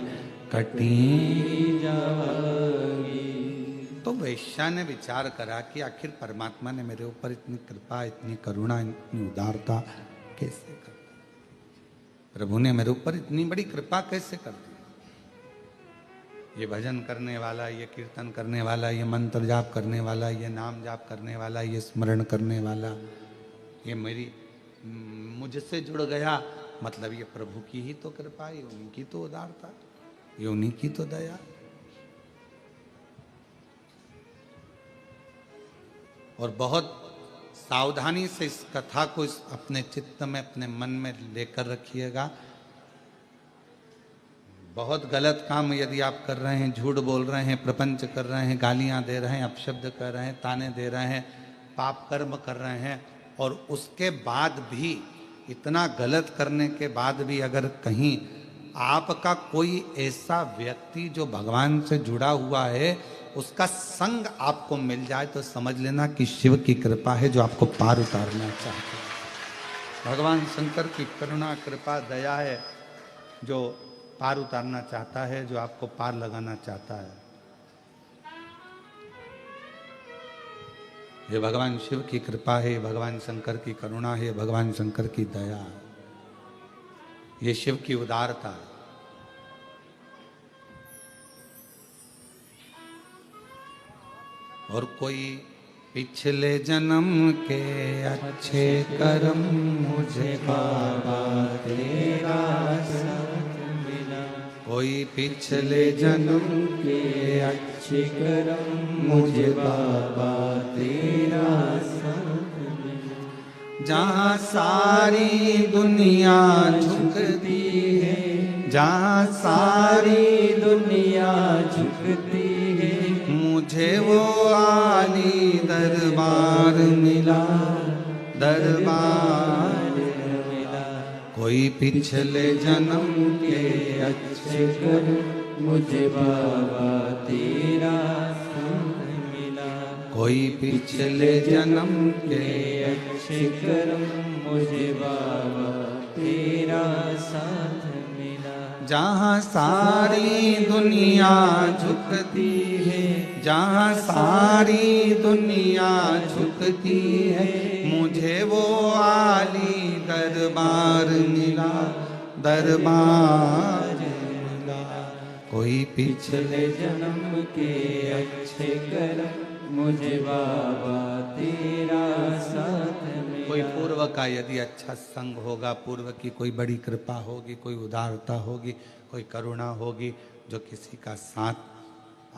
कटी जावांगी। तो वैश्या ने विचार करा कि आखिर परमात्मा ने मेरे ऊपर इतनी कृपा, इतनी करुणा, इतनी उदारता कैसे कर दी, प्रभु ने मेरे ऊपर इतनी बड़ी कृपा कैसे कर दी। ये भजन करने वाला, ये कीर्तन करने वाला, ये मंत्र जाप करने वाला, ये नाम जाप करने वाला, ये स्मरण करने वाला, ये मेरी मुझसे जुड़ गया, मतलब ये प्रभु की ही तो कृपा, ये उन्हीं की तो उदारता, ये उन्हीं की तो दया। और बहुत सावधानी से इस कथा को अपने चित्त में, अपने मन में लेकर रखिएगा। बहुत गलत काम यदि आप कर रहे हैं, झूठ बोल रहे हैं, प्रपंच कर रहे हैं, गालियां दे रहे हैं, अपशब्द कर रहे हैं, ताने दे रहे हैं, पाप कर्म कर रहे हैं, और उसके बाद भी, इतना गलत करने के बाद भी अगर कहीं आपका कोई ऐसा व्यक्ति जो भगवान से जुड़ा हुआ है, उसका संग आपको मिल जाए तो समझ लेना कि शिव की कृपा है जो आपको पार उतारना चाहते हैं। भगवान शंकर की करुणा कृपा दया है जो पार उतारना चाहता है, जो आपको पार लगाना चाहता है। ये भगवान शिव की कृपा है, भगवान शंकर की करुणा है, भगवान शंकर की दया है, ये शिव की उदारता है। और कोई पिछले जन्म के अच्छे कर्म मुझे बाबा तेरा साथ मिला, कोई पिछले जन्म के अच्छे कर्म मुझे बाबा तेरा साथ मिला। जहाँ सारी दुनिया झुकती है, जहाँ सारी दुनिया झुकती है, मुझे वो आली दरबार मिला, दरबार मिला। कोई पिछले जन्म के अच्छे कर्म मुझे बाबा तेरा साथ मिला, कोई पिछले जन्म के अच्छे कर्म मुझे बाबा तेरा साथ मिला। जहाँ सारी दुनिया झुकती है, जहाँ सारी दुनिया झुकती है, मुझे वो आली दरबार मिला, दरबार मिला। कोई पिछले जन्म के अच्छे कर्म मुझे बाबा तेरा साथ मिला। कोई पूर्व का यदि अच्छा संग होगा, पूर्व की कोई बड़ी कृपा होगी, कोई उदारता होगी, कोई करुणा होगी, जो किसी का साथ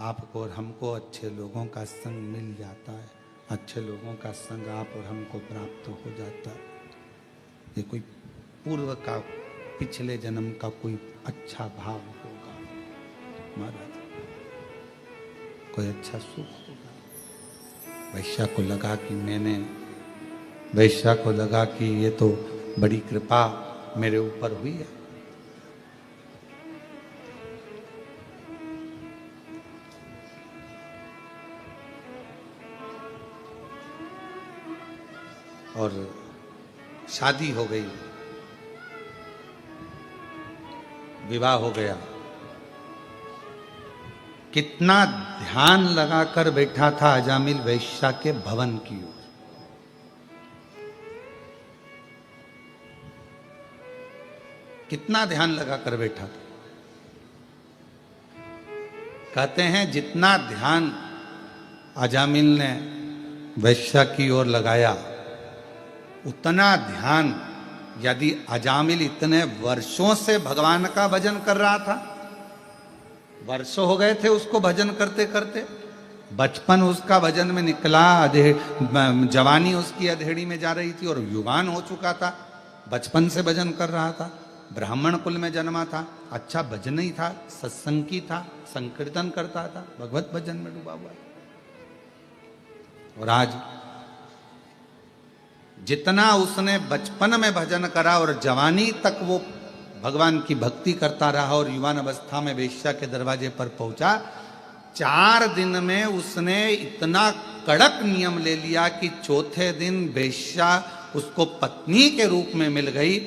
आपको और हमको अच्छे लोगों का संग मिल जाता है, अच्छे लोगों का संग आप और हमको प्राप्त हो जाता है। ये कोई पूर्व का पिछले जन्म का कोई अच्छा भाव होगा महाराज, कोई अच्छा सुख होगा। वैश्या को लगा कि मैंने, वैश्या को लगा कि ये तो बड़ी कृपा मेरे ऊपर हुई है। और शादी हो गई, विवाह हो गया। कितना ध्यान लगाकर बैठा था अजामिल वैश्या के भवन की ओर। कितना ध्यान लगाकर बैठा था। कहते हैं जितना ध्यान अजामिल ने वैश्या की ओर लगाया, उतना ध्यान यदि अजामिल इतने वर्षों से भगवान का भजन कर रहा था, वर्षों हो गए थे उसको भजन करते करते, बचपन उसका भजन में निकला, जवानी उसकी अधेड़ी में जा रही थी और युवान हो चुका था, बचपन से भजन कर रहा था, ब्राह्मण कुल में जन्मा था, अच्छा भजन ही था, सत्संगी था, संकीर्तन करता था, भगवत भजन में डूबा हुआ। और आज जितना उसने बचपन में भजन करा और जवानी तक वो भगवान की भक्ति करता रहा और युवान अवस्था में वेश्या के दरवाजे पर पहुंचा, 4 दिन में उसने इतना कड़क नियम ले लिया कि चौथे दिन वेश्या उसको पत्नी के रूप में मिल गई।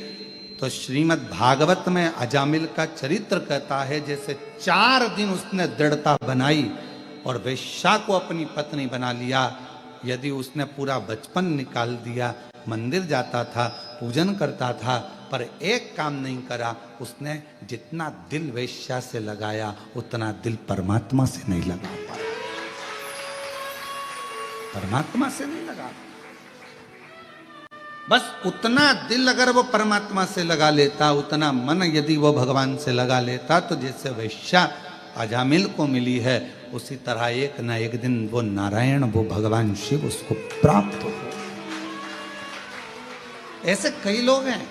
तो श्रीमद् भागवत में अजामिल का चरित्र कहता है जैसे 4 दिन उसने दृढ़ता बनाई और वेश्या को अपनी पत्नी बना लिया। यदि उसने पूरा बचपन निकाल दिया, मंदिर जाता था, पूजन करता था, पर एक काम नहीं करा, उसने जितना दिल वेश्या से लगाया उतना दिल परमात्मा से नहीं लगा पाया, परमात्मा से नहीं लगा। बस उतना दिल अगर वो परमात्मा से लगा लेता, उतना मन यदि वो भगवान से लगा लेता, तो जैसे वेश्या अजामिल को मिली है, उसी तरह एक न एक दिन वो नारायण, वो भगवान शिव उसको प्राप्त हो। ऐसे कई लोग हैं,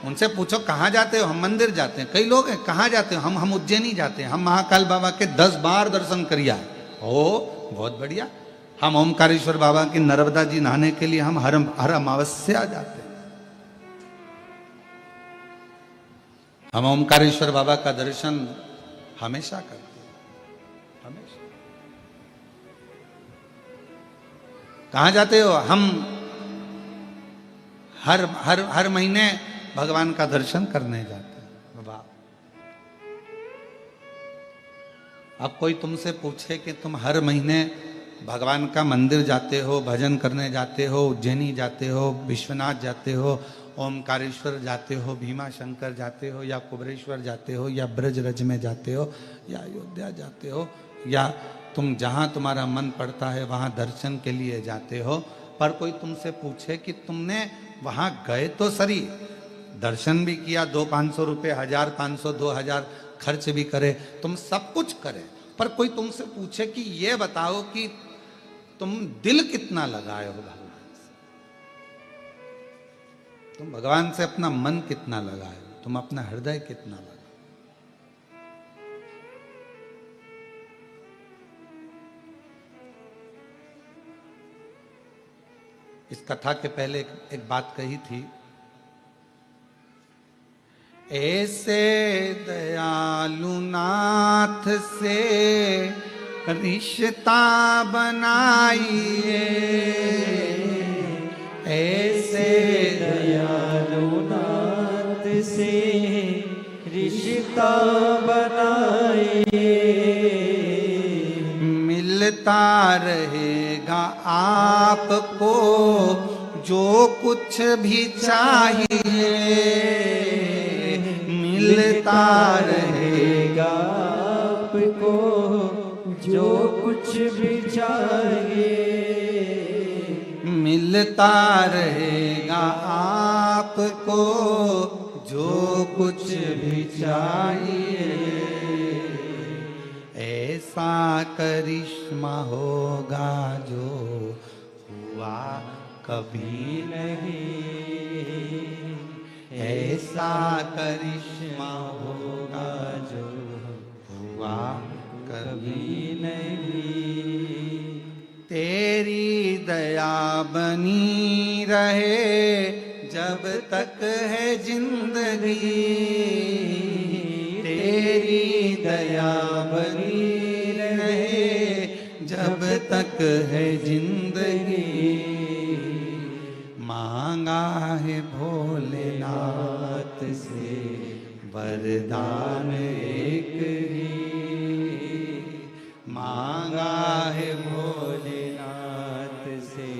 उनसे पूछो कहाँ जाते हो, हम मंदिर जाते हैं। कई लोग हैं कहाँ जाते हो, हम उज्जैनी जाते हैं, हम महाकाल बाबा के 10 बार दर्शन करिया। ओ बहुत बढ़िया। हम ओमकारेश्वर बाबा की नर्मदा जी नहाने के लिए हम हर अमावस्या जाते हैं, हम ओमकारेश्वर बाबा का दर्शन हमेशा करते हैं, हमेशा। कहाँ जाते हो? हम हर हर हर महीने भगवान का दर्शन करने जाते हैं। वाह! अब कोई तुमसे पूछे कि तुम हर महीने भगवान का मंदिर जाते हो, भजन करने जाते हो, उज्जैनी जाते हो, विश्वनाथ जाते हो, ओमकारेश्वर जाते हो, भीमा शंकर जाते हो, या कुबरेश्वर जाते हो, या ब्रजरज में जाते हो, या अयोध्या जाते हो, या तुम जहाँ तुम्हारा मन पड़ता है वहाँ दर्शन के लिए जाते हो, पर कोई तुमसे पूछे कि तुमने वहाँ गए तो सही, दर्शन भी किया, 200-500 रुपये, 1,000-500-2,000 खर्च भी करे, तुम सब कुछ करे, पर कोई तुमसे पूछे कि ये बताओ कि तुम दिल कितना लगाए हो भगवान से, तुम भगवान से अपना मन कितना लगाए हो, तुम अपना हृदय कितना लगाए। इस कथा के पहले एक बात कही थी, ऐसे दयालु नाथ से रिश्ता बनाइए, ऐसे दयालु नाथ से रिश्ता बनाइए, मिलता रहेगा आपको जो कुछ भी चाहिए, मिलता रहेगा आपको जो कुछ भी चाहिए, मिलता रहेगा आपको जो कुछ भी चाहिए, ऐसा करिश्मा होगा जो हुआ कभी नहीं, ऐसा करिश्मा होगा जो हुआ कभी नहीं, तेरी दया बनी रहे जब तक है जिंदगी, तेरी दया बनी रहे जब तक है जिंदगी, मांगा है भोलेनाथ से वरदान एक ही, मांगा है भोलेनाथ से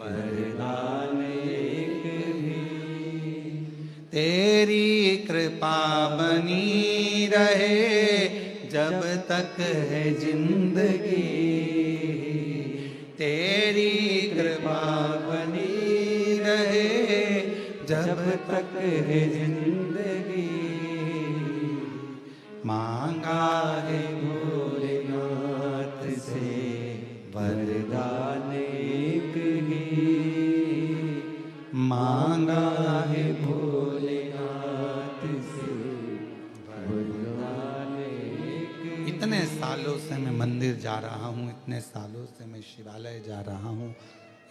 वरदान एक ही, तेरी कृपा बनी रहे जब तक है जिंदगी, तेरी कृपा बनी रहे जब तक है जिंदगी, मांगा है भोलेनाथ से वरदान एक ही, मांगा है भोलेनाथ से वरदान एक ही। इतने सालों से मैं मंदिर जा रहा हूँ, इतने सालों से मैं शिवालय जा रहा हूँ,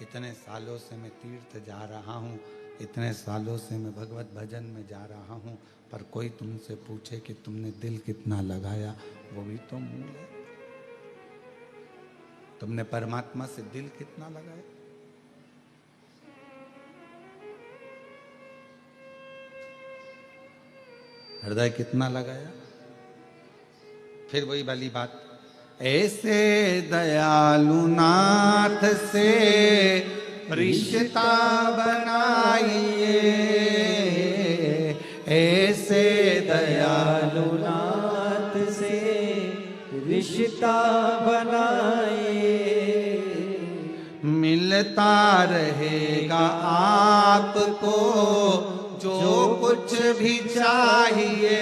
इतने सालों से मैं तीर्थ जा रहा हूँ, इतने सालों से मैं भगवत भजन में जा रहा हूँ, पर कोई तुमसे पूछे कि तुमने दिल कितना लगाया, वो भी तो मूल है। तुमने परमात्मा से दिल कितना लगाया? हृदय कितना लगाया? फिर वही वाली बात, ऐसे दयालु नाथ से रिश्ता बनाइए, ऐसे दयालु नाथ से रिश्ता बनाइए, मिलता रहेगा आपको जो कुछ भी चाहिए,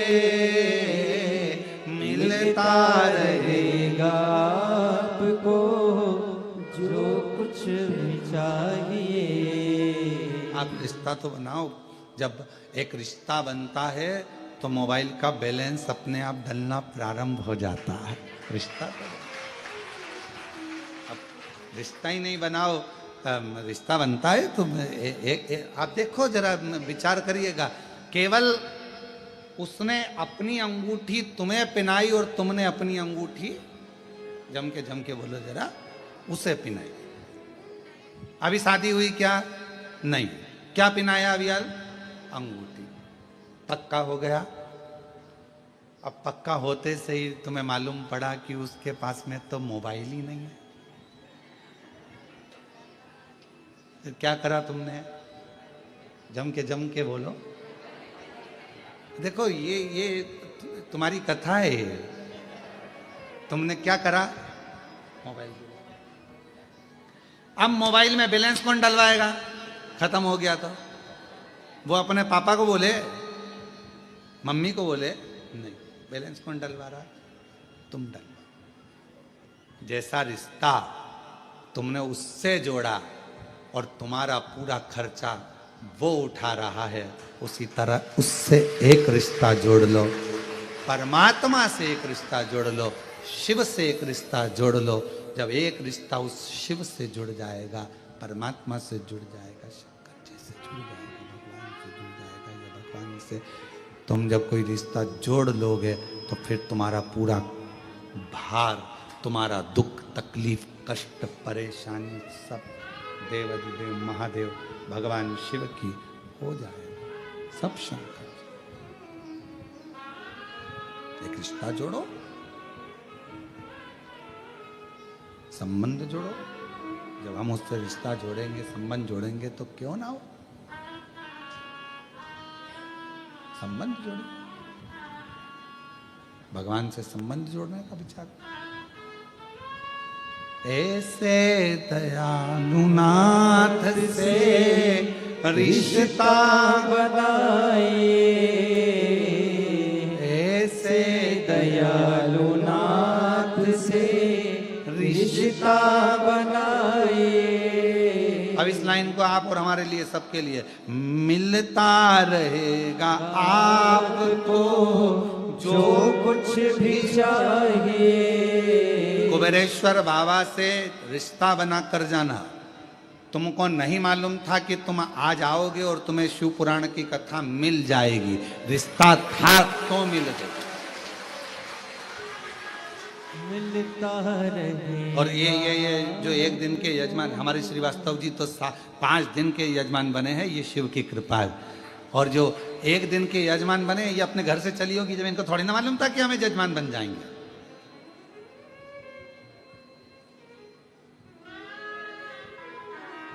मिलता रहेगा आपको जो कुछ भी चाहिए। आप रिश्ता तो बनाओ, जब एक रिश्ता बनता है तो मोबाइल का बैलेंस अपने आप डलना प्रारंभ हो जाता है। रिश्ता तो अब रिश्ता ही नहीं बनाओ, रिश्ता बनता है तो आप देखो जरा विचार करिएगा, केवल उसने अपनी अंगूठी तुम्हें पिनाई और तुमने अपनी अंगूठी जम के बोलो जरा उसे पिनाई। अभी शादी हुई क्या? नहीं। क्या पिनाया अभी यार? अंगूठी। पक्का हो गया। अब पक्का होते से ही तुम्हें मालूम पड़ा कि उसके पास में तो मोबाइल ही नहीं है। तो क्या करा तुमने? जम के बोलो। देखो ये तुम्हारी कथा है ये। तुमने क्या करा? मोबाइल। अब मोबाइल में बैलेंस कौन डलवाएगा? खत्म हो गया तो वो अपने पापा को बोले, मम्मी को बोले, नहीं, बैलेंस कौन डलवा रहा? तुम डलवा। जैसा रिश्ता तुमने उससे जोड़ा और तुम्हारा पूरा खर्चा वो उठा रहा है, उसी तरह उससे एक रिश्ता जोड़ लो, परमात्मा से एक रिश्ता जोड़ लो, शिव से एक रिश्ता जोड़ लो। जब एक रिश्ता उस शिव से जुड़ जाएगा, परमात्मा से जुड़ जाएगा, शंकर जी से जुड़ जाएगा, भगवान से जुड़ जाएगा, या भगवान से तुम जब कोई रिश्ता जोड़ लोगे तो फिर तुम्हारा पूरा भार, तुम्हारा दुख, तकलीफ, कष्ट, परेशानी सब देवाधिदेव महादेव भगवान शिव की हो जाएगा, सब शंकर। एक रिश्ता जोड़ो, संबंध जोड़ो। जब हम उससे रिश्ता जोड़ेंगे, संबंध जोड़ेंगे तो क्यों ना हो, संबंध जोड़ो। भगवान से संबंध जोड़ने का विचार। ऐसे दयालु नाथ से रिश्ता बनाइए, ऐसे दयालु नाथ से रिश्ता बनाइए। अब इस लाइन को आप और हमारे लिए, सबके लिए, मिलता रहेगा आपको जो कुछ भी चाहिए। कुबेरेश्वर बाबा से रिश्ता बना कर जाना। तुमको नहीं मालूम था कि तुम आज आओगे और तुम्हें शिव पुराण की कथा मिल जाएगी। रिश्ता था तो मिल गई। मिलता रहे। और ये जो एक दिन के यजमान हमारे श्रीवास्तव जी तो 5 दिन के यजमान बने हैं, ये शिव की कृपा है। और जो एक दिन के यजमान बने, ये अपने घर से चली होगी, जब इनको थोड़ी ना मालूम था कि हमें यजमान बन जाएंगे।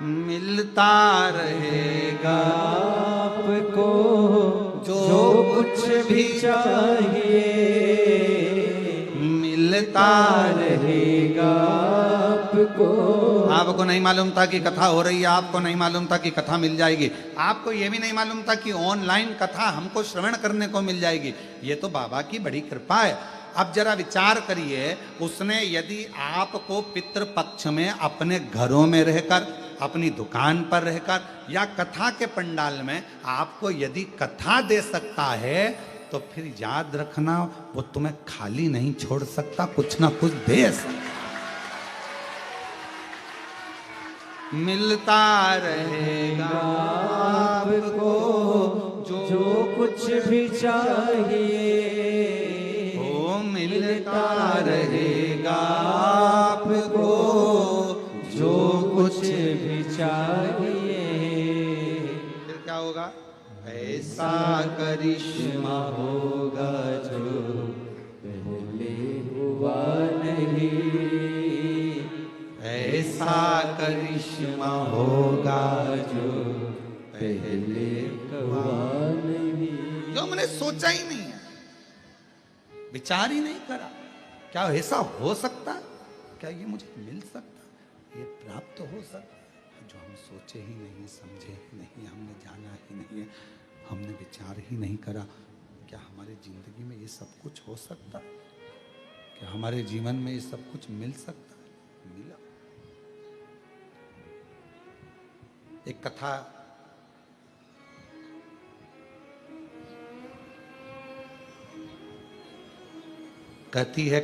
मिलता रहेगा आपको जो कुछ भी चाहिए। मिलता रहेगा आपको। आपको नहीं मालूम था कि कथा हो रही है, आपको नहीं मालूम था कि कथा मिल जाएगी, आपको यह भी नहीं मालूम था कि ऑनलाइन कथा हमको श्रवण करने को मिल जाएगी। ये तो बाबा की बड़ी कृपा है। अब जरा विचार करिए, उसने यदि आपको पितृपक्ष में अपने घरों में रहकर, अपनी दुकान पर रहकर, या कथा के पंडाल में आपको यदि कथा दे सकता है, तो फिर याद रखना वो तुम्हें खाली नहीं छोड़ सकता, कुछ ना कुछ दे सकता। मिलता रहेगा आपको जो कुछ भी चाहिए। ओ मिलता रहेगा आपको जो कुछ भी चाहिए। फिर क्या होगा? ऐसा करिश्मा होगा जो पहले हुआ नहीं। ऐसा करिश्मा होगा जो पहले हुआ नहीं। जो मैंने सोचा ही नहीं है, विचार ही नहीं करा। क्या ऐसा हो सकता? क्या ये मुझे मिल सकता? ये प्राप्त हो सकता? जो हम सोचे ही नहीं, समझे ही नहीं, हमने जाना ही नहीं है, हमने विचार ही नहीं करा। क्या हमारी जिंदगी में ये सब कुछ हो सकता? क्या हमारे जीवन में ये सब कुछ मिल सकता? मिला। एक कथा कहती है,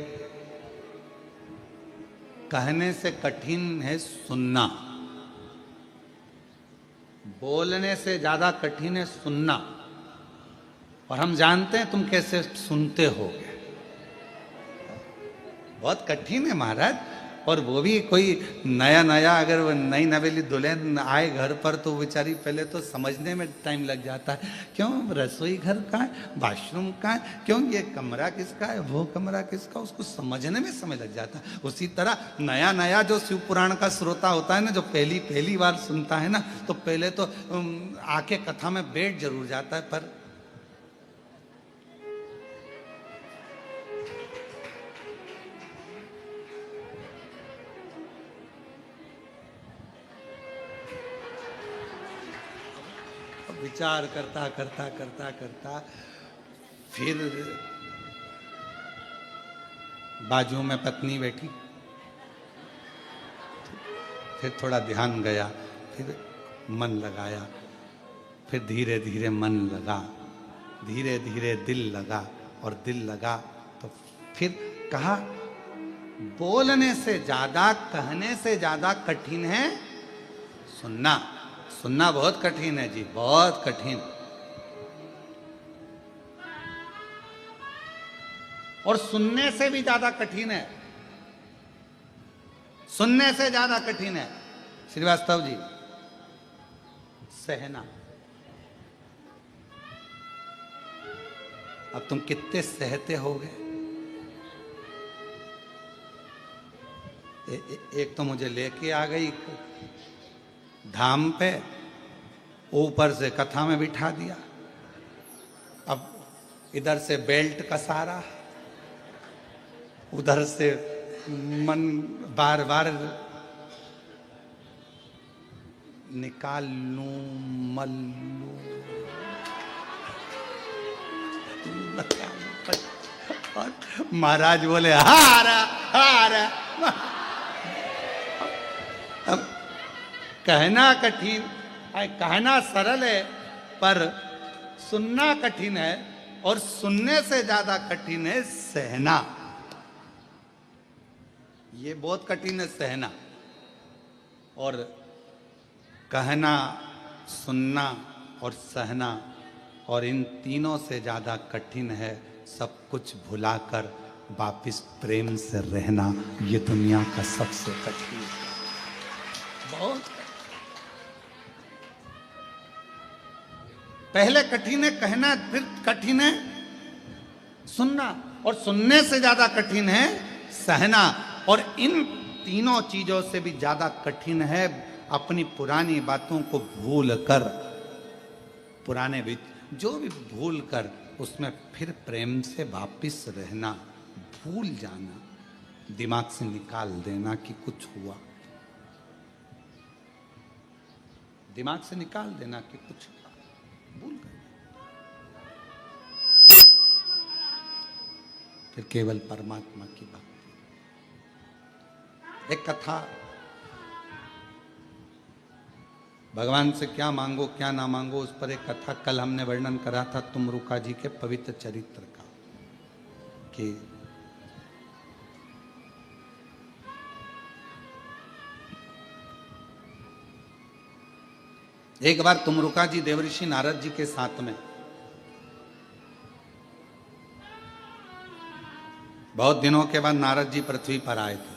कहने से कठिन है सुनना, बोलने से ज्यादा कठिन है सुनना। और हम जानते हैं तुम कैसे सुनते होगे। बहुत कठिन है महाराज। और वो भी कोई नया नया अगर वो नई नवेली दुल्हन आए घर पर तो बेचारी पहले तो समझने में टाइम लग जाता है, क्यों रसोई घर का है, वॉशरूम का है, क्यों ये कमरा किसका है, वो कमरा किसका, उसको समझने में समय लग जाता है। उसी तरह नया नया जो शिव पुराण का श्रोता होता है ना, जो पहली पहली बार सुनता है ना, तो पहले तो आके कथा में बैठ जरूर जाता है, पर विचार करता करता करता करता फिर बाजू में पत्नी बैठी, फिर थोड़ा ध्यान गया, फिर मन लगाया, फिर धीरे धीरे मन लगा, धीरे धीरे दिल लगा, और दिल लगा तो फिर कहा, बोलने से ज्यादा कहने से ज्यादा कठिन है सुनना। सुनना बहुत कठिन है जी, बहुत कठिन। और सुनने से भी ज्यादा कठिन है, सुनने से ज्यादा कठिन है श्रीवास्तव जी सहना। अब तुम कितने सहते होगे। एक तो मुझे लेके आ गई धाम पे, ऊपर से कथा में बिठा दिया, अब इधर से बेल्ट कसा रहा, उधर से मन बार बार निकाल लूं मल लूं, और महाराज बोले हारा हारा। अब कहना कठिन, कहना सरल है, पर सुनना कठिन है, और सुनने से ज्यादा कठिन है सहना। ये बहुत कठिन है सहना। और कहना, सुनना और सहना, और इन तीनों से ज्यादा कठिन है सब कुछ भुलाकर वापिस प्रेम से रहना। ये दुनिया का सबसे कठिन है, बहुत। पहले कठिन है कहना, फिर कठिन है सुनना, और सुनने से ज्यादा कठिन है सहना। और इन तीनों चीजों से भी ज्यादा कठिन है अपनी पुरानी बातों को भूल कर, पुराने भी जो भी भूल कर उसमें फिर प्रेम से वापिस रहना, भूल जाना, दिमाग से निकाल देना कि कुछ हुआ, दिमाग से निकाल देना कि कुछ हुआ, भूल गए, फिर केवल परमात्मा की बात। एक कथा, भगवान से क्या मांगो क्या ना मांगो, उस पर एक कथा कल हमने वर्णन करा था तुमरुका जी के पवित्र चरित्र का, कि एक बार तुमरुका जी देवऋषि नारद जी के साथ में, बहुत दिनों के बाद नारद जी पृथ्वी पर आए थे,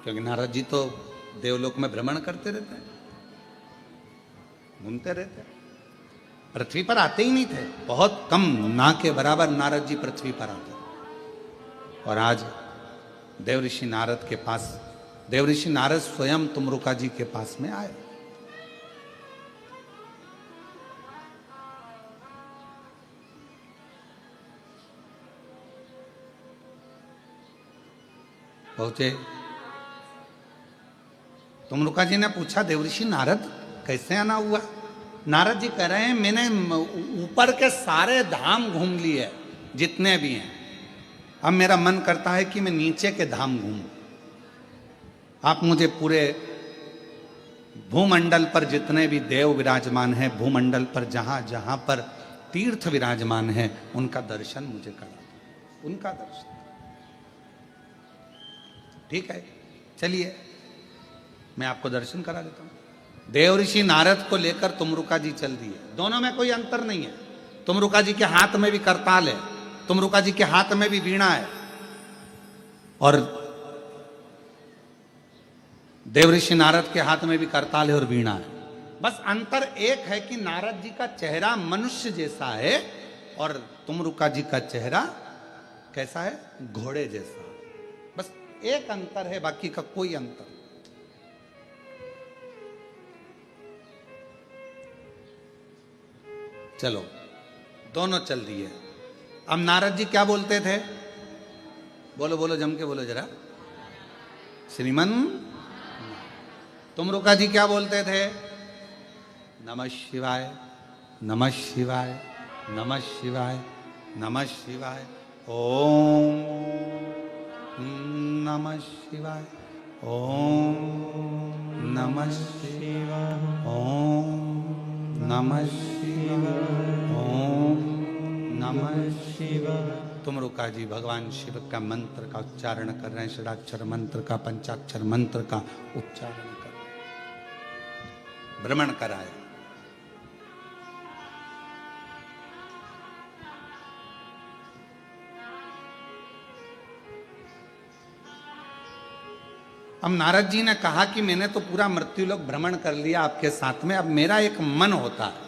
क्योंकि नारद जी तो देवलोक में भ्रमण करते रहते हैं, घूमते रहते हैं, पृथ्वी पर आते ही नहीं थे, बहुत कम, ना के बराबर नारद जी पृथ्वी पर आते। और आज देवऋषि नारद के पास, देवऋषि नारद स्वयं तुमरुका जी के पास में आए। पहुंचे, तुमरुका जी ने पूछा देवऋषि नारद कैसे आना हुआ। नारद जी कह रहे हैं मैंने ऊपर के सारे धाम घूम लिए जितने भी हैं, अब मेरा मन करता है कि मैं नीचे के धाम घूमूं। आप मुझे पूरे भूमंडल पर जितने भी देव विराजमान हैं, भूमंडल पर जहां जहां पर तीर्थ विराजमान हैं, उनका दर्शन मुझे करा दो, उनका दर्शन। ठीक है, चलिए मैं आपको दर्शन करा देता हूं। देवऋषि नारद को लेकर तुमरुका जी चल दिए, दोनों में कोई अंतर नहीं है, तुमरुका जी के हाथ में भी करताल है, तुमरुका जी के हाथ में भी वीणा है, और देवऋषि नारद के हाथ में भी करताल है और वीणा है। बस अंतर एक है कि नारद जी का चेहरा मनुष्य जैसा है और तुमरुका जी का चेहरा कैसा है, घोड़े जैसा। बस एक अंतर है, बाकी का कोई अंतर। चलो दोनों चल दिए। अब नारद जी क्या बोलते थे, बोलो बोलो जम के बोलो जरा, श्रीमन। तुमरुका जी क्या बोलते थे, नमः शिवाय नमः शिवाय नमः शिवाय नमः शिवाय, ओम नमः शिवाय, ओम नमः शिवाय, ओम नमः शिवाय, ओम नमः शिवाय। तुमरुका जी भगवान शिव का मंत्र का उच्चारण कर रहे हैं, षडाक्षर मंत्र का, पंचाक्षर मंत्र का उच्चारण कर रहे हैं, भ्रमण कराया। अब नारद जी ने कहा कि मैंने तो पूरा मृत्युलोक भ्रमण कर लिया आपके साथ में, अब मेरा एक मन होता है।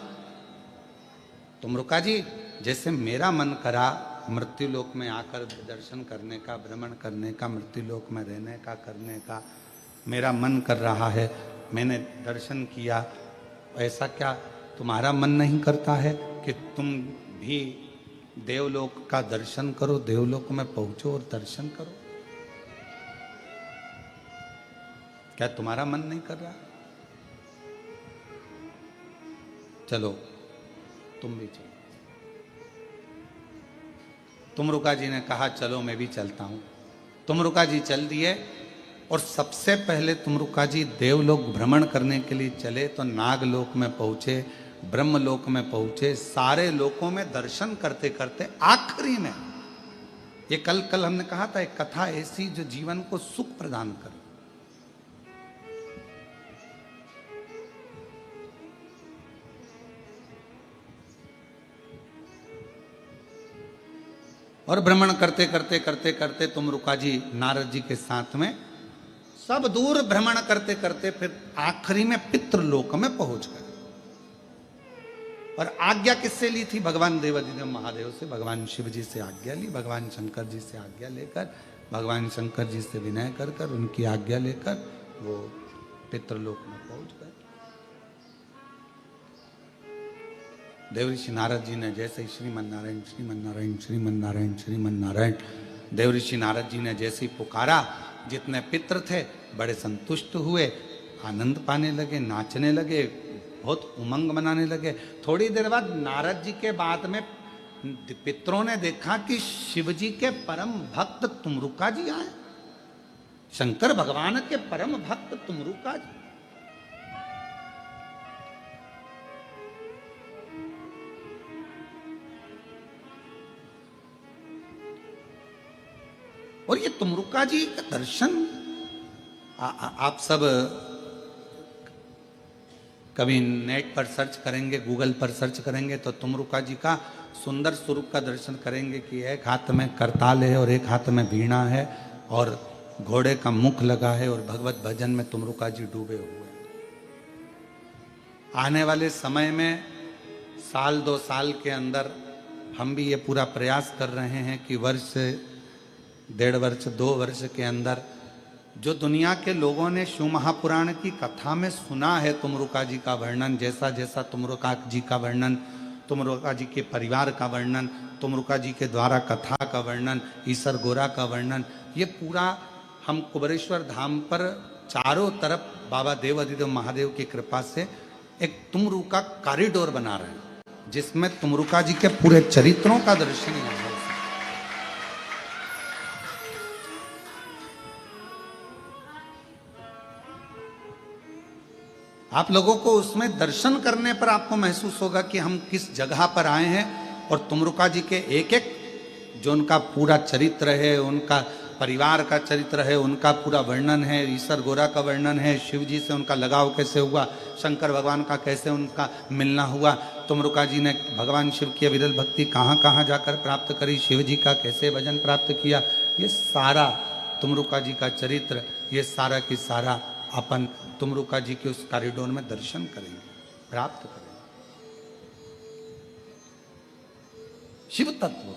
तुमरुका जी जैसे मेरा मन करा मृत्युलोक में आकर दर्शन करने का, भ्रमण करने का, मृत्युलोक में रहने का, करने का मेरा मन कर रहा है, मैंने दर्शन किया, ऐसा क्या तुम्हारा मन नहीं करता है कि तुम भी देवलोक का दर्शन करो, देवलोक में पहुंचो और दर्शन करो? क्या तुम्हारा मन नहीं कर रहा? चलो तुम भी चलो। तुमरुका जी ने कहा चलो मैं भी चलता हूं। तुमरुका जी चल दिए और सबसे पहले तुमरुका जी देवलोक भ्रमण करने के लिए चले तो नागलोक में पहुंचे, ब्रह्मलोक में पहुंचे, सारे लोकों में दर्शन करते करते आखिरी में ये कल हमने कहा था एक कथा ऐसी जो जीवन को सुख प्रदान करे। और भ्रमण करते करते करते करते तुमरुका जी नारद जी के साथ में सब दूर भ्रमण करते करते फिर आखिरी में पितृलोक में पहुंच गए। और आज्ञा किससे ली थी? भगवान देवाधिदेव महादेव से, भगवान शिव जी से आज्ञा ली, भगवान शंकर जी से आज्ञा लेकर, भगवान शंकर जी से विनय कर कर उनकी आज्ञा लेकर वो पितृलोक में पहुंच गए। देवऋषि नारद जी ने जैसे ही श्रीमन नारायण श्रीमन नारायण श्रीमन नारायण श्रीमन नारायण, देवऋषि नारद जी ने जैसे ही पुकारा, जितने पितृ थे बड़े संतुष्ट हुए, आनंद पाने लगे, नाचने लगे, बहुत उमंग मनाने लगे। थोड़ी देर बाद नारद जी के बाद में पितरों ने देखा कि शिव जी के परम भक्त तुमरुका जी आए, शंकर भगवान के परम भक्त तुमरुका जी। और ये तुमरुका जी का दर्शन आप सब कभी नेट पर सर्च करेंगे, गूगल पर सर्च करेंगे तो तुमरुका जी का सुंदर स्वरूप का दर्शन करेंगे कि एक हाथ में करताल है और एक हाथ में वीणा है और घोड़े का मुख लगा है और भगवत भजन में तुमरुका जी डूबे हुए हैं। आने वाले समय में साल 2 साल के अंदर हम भी ये पूरा प्रयास कर रहे हैं कि वर्ष 1.5 वर्ष 2 वर्ष के अंदर जो दुनिया के लोगों ने शिव महापुराण की कथा में सुना है तुमरुका जी का वर्णन, जैसा जैसा तुमरुका जी का वर्णन, तुमरुका जी के परिवार का वर्णन, तुमरुका जी के द्वारा कथा का वर्णन, ईसर गोरा का वर्णन, ये पूरा हम कुबेरेश्वर धाम पर चारों तरफ बाबा देवाधिदेव महादेव की कृपा से एक तुमरुका कॉरिडोर बना रहे हैं जिसमें तुमरुका जी के पूरे चरित्रों का दर्शन यहाँ है। आप लोगों को उसमें दर्शन करने पर आपको महसूस होगा कि हम किस जगह पर आए हैं और तुमरुका जी के एक एक जो उनका पूरा चरित्र है, उनका परिवार का चरित्र है, उनका पूरा वर्णन है, ईसर गोरा का वर्णन है, शिव जी से उनका लगाव कैसे हुआ, शंकर भगवान का कैसे उनका मिलना हुआ, तुमरुका जी ने भगवान शिव की अविरल भक्ति कहाँ कहाँ जाकर प्राप्त करी, शिव जी का कैसे भजन प्राप्त किया, ये सारा तुमरुका जी का चरित्र, ये सारा की सारा अपन तुमरुका जी के उस कॉरिडोर में दर्शन करेंगे, प्राप्त करेंगे। शिव तत्व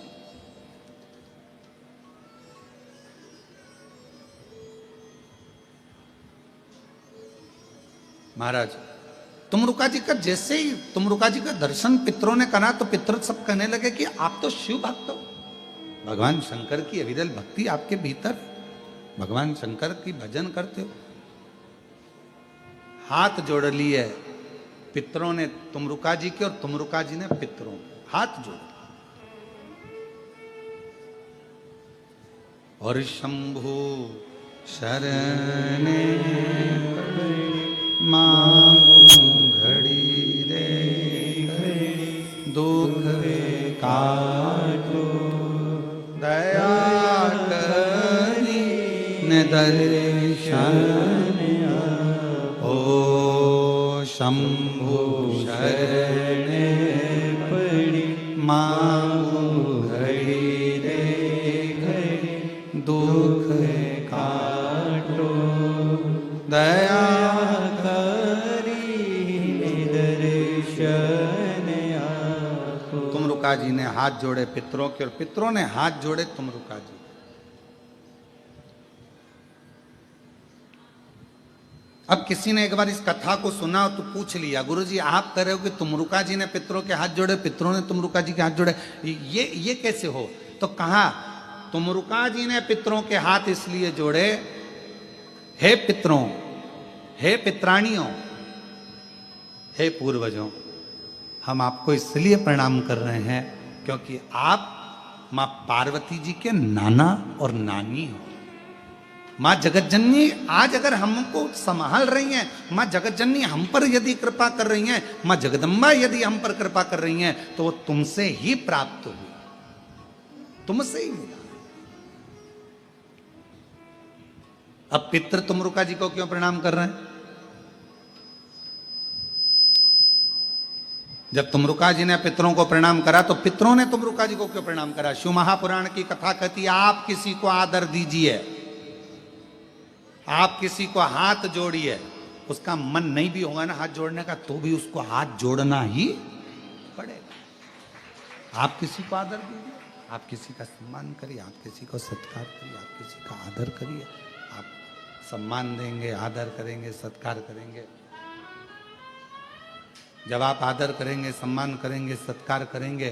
महाराज तुमरुका जी का, जैसे ही तुमरुका जी का दर्शन पितरों ने करा तो पितर सब कहने लगे कि आप तो शिव भक्त हो, भगवान शंकर की अविरल भक्ति आपके भीतर, भगवान शंकर की भजन करते हो। हाथ जोड़ लिए पितरों ने तुमरुका जी के और तुमरुका जी ने पितरों के हाथ जोड़, और शंभु शरण मांगू घड़ी रे दुख काटो दया करी न दर्शन ओ शंभु शरण पड़ी मांगू घड़ी रे दुख काटो दया तुमरुका जी ने हाथ जोड़े पितरों के और पितरों ने हाथ जोड़े तुमरुका जी। अब किसी ने एक बार इस कथा को सुना तो पूछ लिया, गुरुजी आप कह रहे हो कि तुमरुका जी ने पितरों के हाथ जोड़े, पितरों ने तुमरुका जी के हाथ जोड़े, ये कैसे हो? तो कहा तुमरुका जी ने पितरों के हाथ इसलिए जोड़े, हे पितरों, हे पित्राणियों, हे पूर्वजों, हम आपको इसलिए प्रणाम कर रहे हैं क्योंकि आप मां पार्वती जी के नाना और नानी हो। मां जगतजननी आज अगर हमको संभाल रही हैं, मां जगतजननी हम पर यदि कृपा कर रही हैं, मां जगदम्बा यदि हम पर कृपा कर रही हैं, तो वो तुमसे ही प्राप्त हुई, तुमसे ही मिला। अब पितृ तुमरुका जी को क्यों प्रणाम कर रहे हैं? जब तुमरुका जी ने पितरों को प्रणाम करा तो पितरों ने तुमरुका जी को क्यों प्रणाम करा? शिव महापुराण की कथा कहती है आप किसी को आदर दीजिए, आप किसी को हाथ जोड़िए, उसका मन नहीं भी होगा ना हाथ जोड़ने का तो भी उसको हाथ जोड़ना ही पड़ेगा। आप किसी को आदर दीजिए, आप किसी का सम्मान करिए, आप किसी को सत्कार करिए, आप किसी का आदर करिए। आप सम्मान देंगे, आदर करेंगे, सत्कार करेंगे, जब आप आदर करेंगे, सम्मान करेंगे, सत्कार करेंगे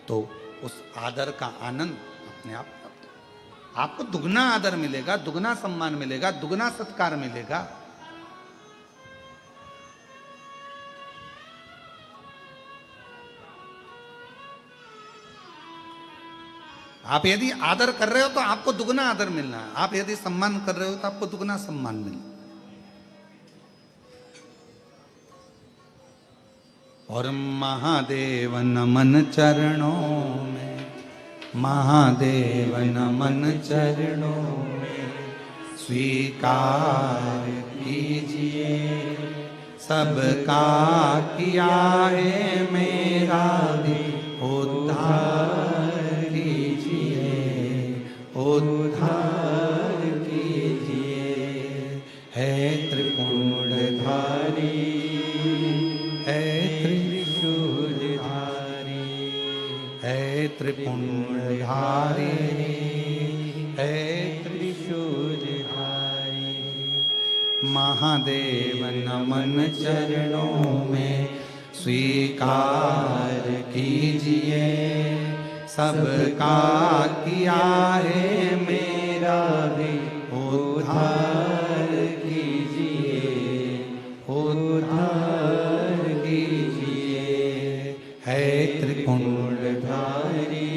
तो उस आदर का आनंद अपने आप प्राप्त होगा। आपको दुगना आदर मिलेगा, दुगना सम्मान मिलेगा, दुगना सत्कार मिलेगा। आप यदि आदर कर रहे हो तो आपको दुगना आदर मिलना है, आप यदि सम्मान कर रहे हो तो आपको दुगना सम्मान मिलना। और महादेव नमन चरणों में, महादेव नमन चरणों में, स्वीकार कीजिए सबका किया है मेरा भी उद्धार कीजिए, उद्धार कीजिए। है त्रिपुंडधारी, है त्रिपुंडधारी, है त्रिशूलधारी। महादेव नमन चरणों में स्वीकार कीजिए सबका किया है मेरा भी उद्धार कीजिए, उद्धार कीजिए। है त्रिपुंडधारी,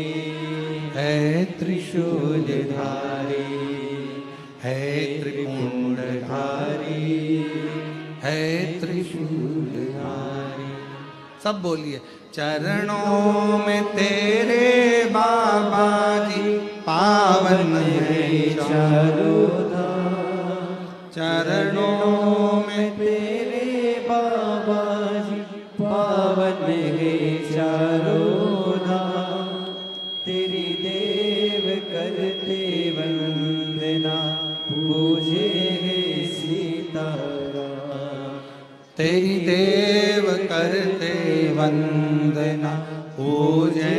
है त्रिशूलधारी, है त्रिपुंडधारी, है त्रिशूलधारी। सब बोलिए। चरणों में तेरे बाबा जी पावन है चारों धाम, चरणों में तेरे बाबा जी पावन है देव करते वंदना, पूजे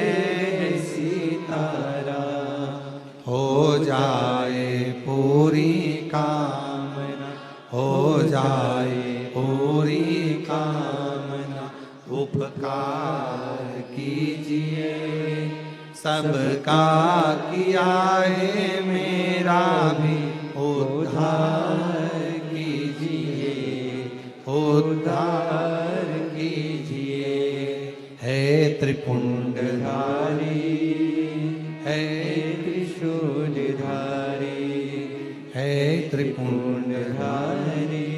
सीताराम। हो जाए पूरी कामना, हो जाए पूरी कामना, उपकार कीजिए सबका किया है, मेरा भी उद्धार कीजिए, उद्धार कीजिए। है त्रिपुंडधारी, है त्रिशूलधारी, है त्रिपुंडधारी,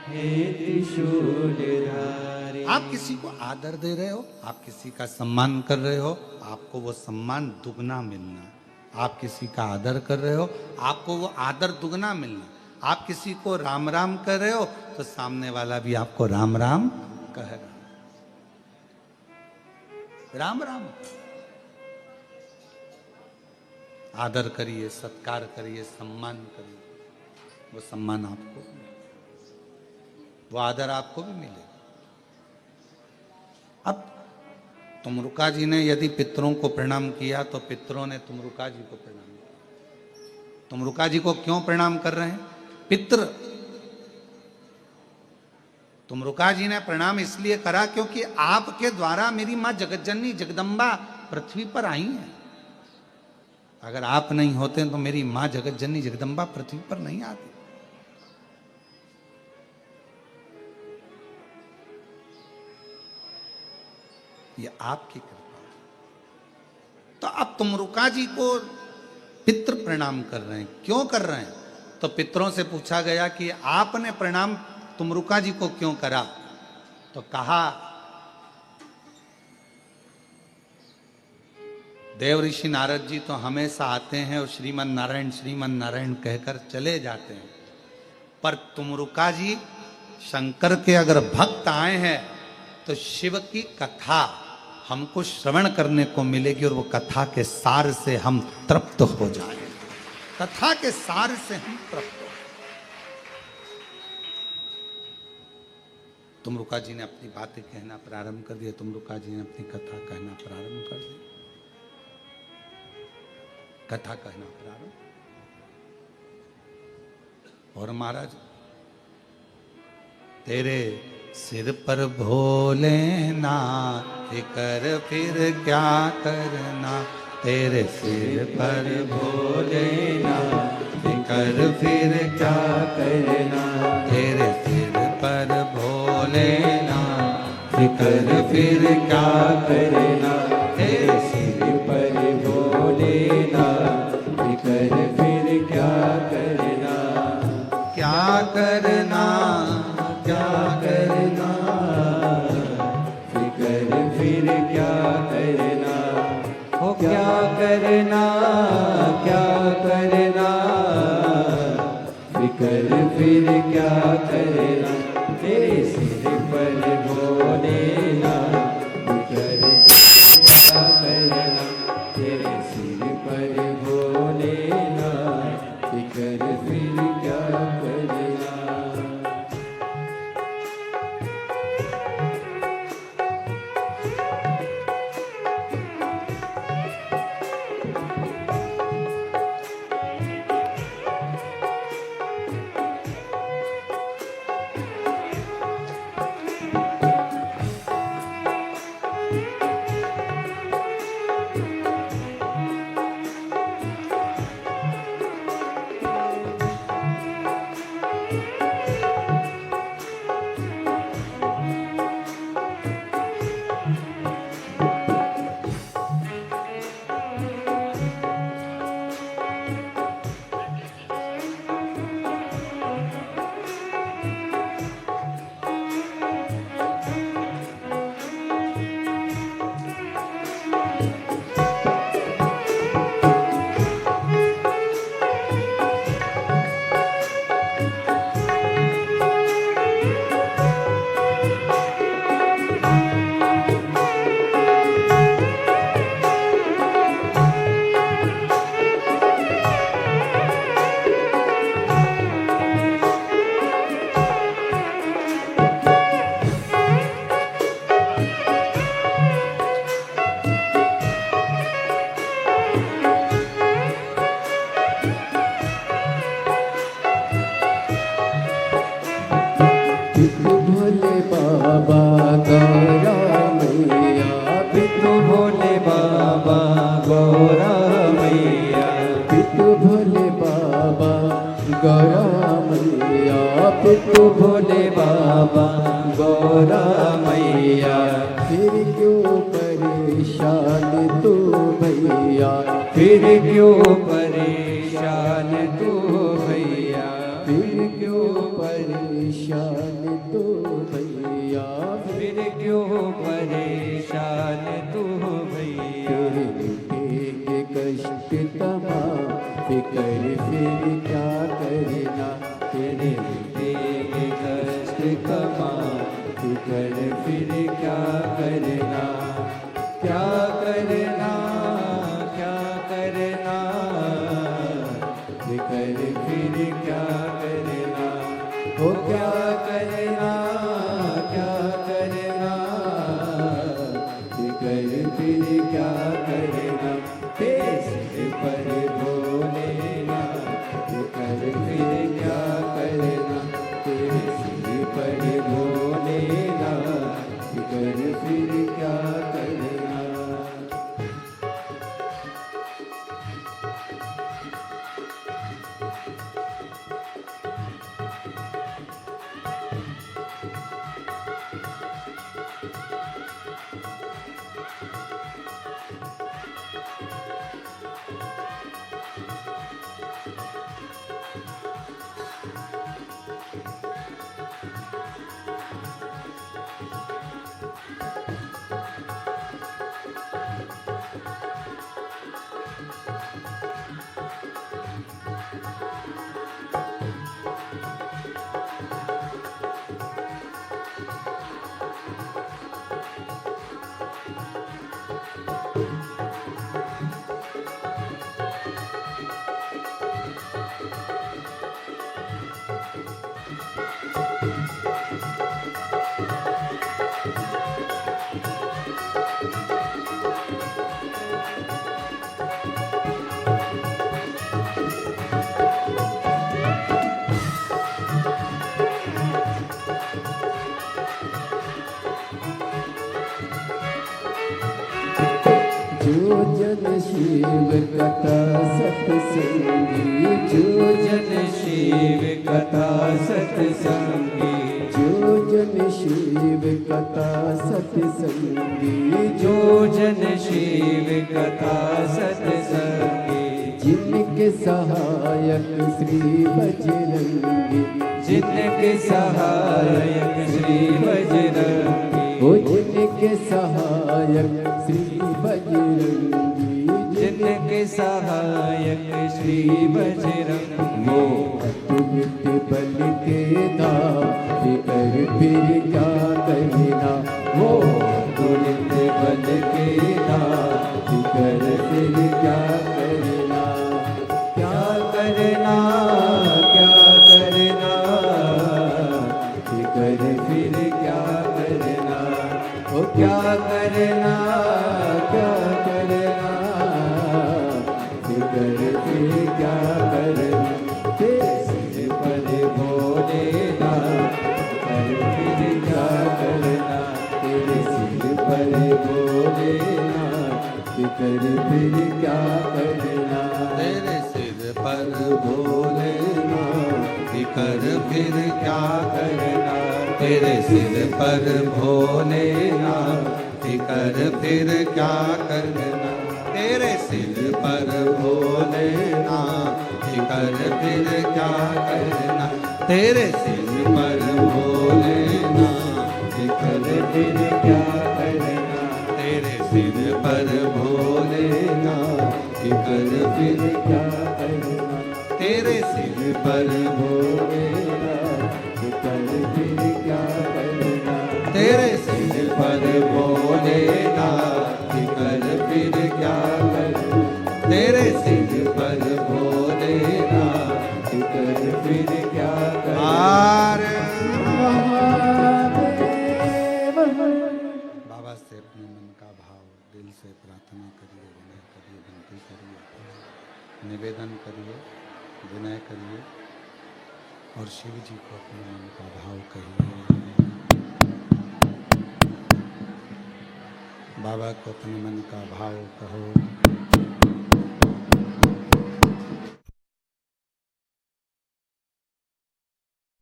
हे त्रिशूलधारी। आप किसी को आदर दे रहे हो, आप किसी का सम्मान कर रहे हो, आपको वो सम्मान दुगना मिलना। आप किसी का आदर कर रहे हो, आपको वो आदर दुगना मिलना। आप किसी को राम राम कर रहे हो, तो सामने वाला भी आपको राम राम कहेगा। राम राम आदर करिए, सत्कार करिए, सम्मान करिए, वो सम्मान आपको, वो आदर आपको भी मिलेगा। अब तुमरुका जी ने यदि पितरों को प्रणाम किया, तो पितरों ने तुमरुका जी को प्रणाम किया। तुमरुका जी को क्यों प्रणाम कर रहे हैं? पितृ। तुमरुका जी ने प्रणाम इसलिए करा क्योंकि आपके द्वारा मेरी मां जगतजननी जगदम्बा पृथ्वी पर आई है। अगर आप नहीं होते तो मेरी मां जगतजननी जगदम्बा पृथ्वी पर नहीं आती। ये आपकी कृपा है। तो अब तुमरुका जी को पितृ प्रणाम कर रहे हैं। क्यों कर रहे हैं? तो पितरों से पूछा गया कि आपने प्रणाम तुमरुका जी को क्यों करा? तो कहा, देव ऋषि नारद जी तो हमेशा आते हैं और श्रीमन नारायण कहकर चले जाते हैं, पर तुमरुका जी शंकर के अगर भक्त आए हैं तो शिव की कथा हमको श्रवण करने को मिलेगी और वो कथा के सार से हम तृप्त हो जाएंगे। कथा के सार से हम तृप्त हो। तुमरुका जी ने अपनी बातें कहना प्रारंभ कर दिया। तुमरुका जी ने अपनी कथा कहना प्रारंभ कर दी। कथा कहना प्रारंभ। और महाराज, तेरे सिर पर भोलेनाथ कर फिर क्या करना, तेरे सिर पर भोलेनाथ कर फिर क्या करना, तेरे सिर पर भोलेनाथ कर फिर क्या करना, तेरे सिर पर भोलेनाथ कर फिर क्या करना, क्या करना, क्या करना, फिकर फिर क्या करना, हो क्या करना, क्या करना, फिकर फिर क्या करना, तेरे सिर पर भोलेनाथ फिकर क्या करना, तेरे सिर पर भोलेनाथ फिकर फिर क्या करना। बाबा गौरा मैया, पितु भोले बाबा गौरा मैया, पितु भोले बाबा गौरा मैया, पितु भोले बाबा गौरा मैया, फिर क्यों परेशान तू भैया, फिर क्यों परेशान तू भैया, फिर क्यों परेशान तू भैया, फिर क्यों परेशान तू भैया, तेरे कष्ट तमा फिकर फिर क्या करना, तेरे देंगे कष्ट कमा फिकर फिर क्या करना, क्या करना, क्या करना, फिकर फिर क्या करना, हो क्या करना, क्या करना, फिकर फिर क्या करना, तेरे सिर पर भोलेनाथ, फिकर फिर क्या करना, तेरे सिर पर भोलेनाथ, फिकर फिर क्या करना। जो जन शिव कथा सत्संगी, जो जन शिव कथा सत्संगी, जो जन शिव कथा सत्संगी, जो जन शिव कथा सत्संगी, जिनके सहायक श्री बजरंगी, जिनके सहायक श्री बजरंगी, ओ जिनके सहायक श्री बजरंगी, जिनके सहायक श्री बजरंगी, वो अतुलित बल के दाम फिकर फिर क्या करना, वो तुलित बल के नाम, फिकर फिर क्या करना, क्या करना, क्या करना, फिकर फिर क्या करना, ओ क्या करना, क्या करना, फिकर फिर क्या करना, तेरे सिर पर भोलेनाथ, कर फिर क्या करना, तेरे सिर पर भोलेनाथ, फिकर फिर क्या करना, तेरे सिर पर भोलेनाथ फिकर फिर क्या करना, तेरे सिर पर भोलेनाथ फिकर फिर क्या करना, तेरे सिर पर भोलेनाथ फिकर फिर क्या करना, तेरे सिर पर भोलेनाथ फिकर फिर क्या करना, तेरे सिर पर भोलेनाथ फिकर फिर क्या करना, तेरे सिर पर भोलेनाथ फिकर फिर क्या करना, तेरे सिर पर भोलेनाथ फिकर फिर क्या करना, तेरे सिर पर भोलेनाथ फिकर फिर क्या करना। बाबा से अपने मन का भाव दिल से प्रार्थना करिए, विनय करिए, विनती करिए, निवेदन करिए, विनय करिए और शिव जी को अपने मन का भाव कहिए। बाबा को अपने मन का भाव कहो।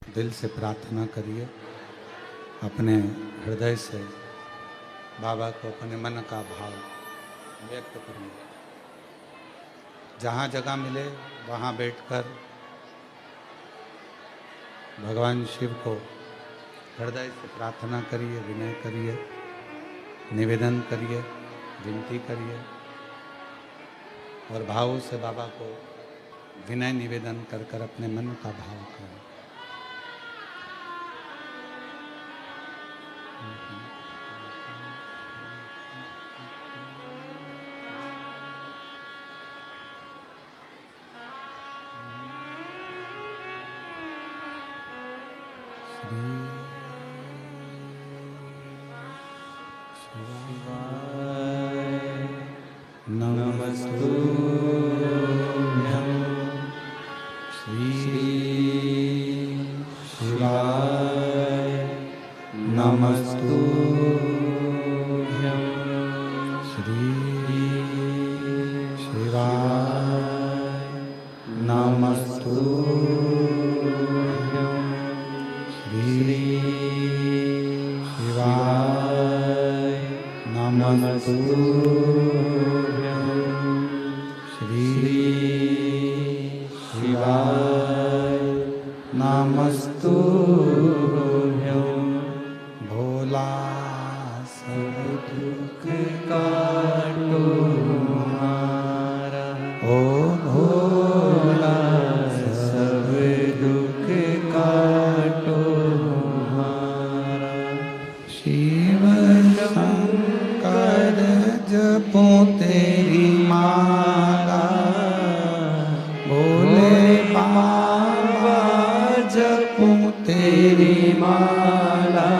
दिल से प्रार्थना करिए, अपने हृदय से बाबा को अपने मन का भाव व्यक्त करिए। जहाँ जगह मिले वहाँ बैठकर भगवान शिव को हृदय से प्रार्थना करिए, विनय करिए, निवेदन करिए, विनती करिए और भाव से बाबा को विनय निवेदन कर कर अपने मन का भाव करें। नमस्तुभ्यं श्री शिवाय नमस्तुभ्यं श्री शिवाय नमस्तुभ्यं श्री शिवाय नमस्तुभ्यं श्री शिवाय नमस्तुभ्यं भोला सब दुख काटो हमारा ओ भोला सब दुख काटो हमारा शिव शंकर जपो तेरी माला, भोले बाबा जपो तेरी माला,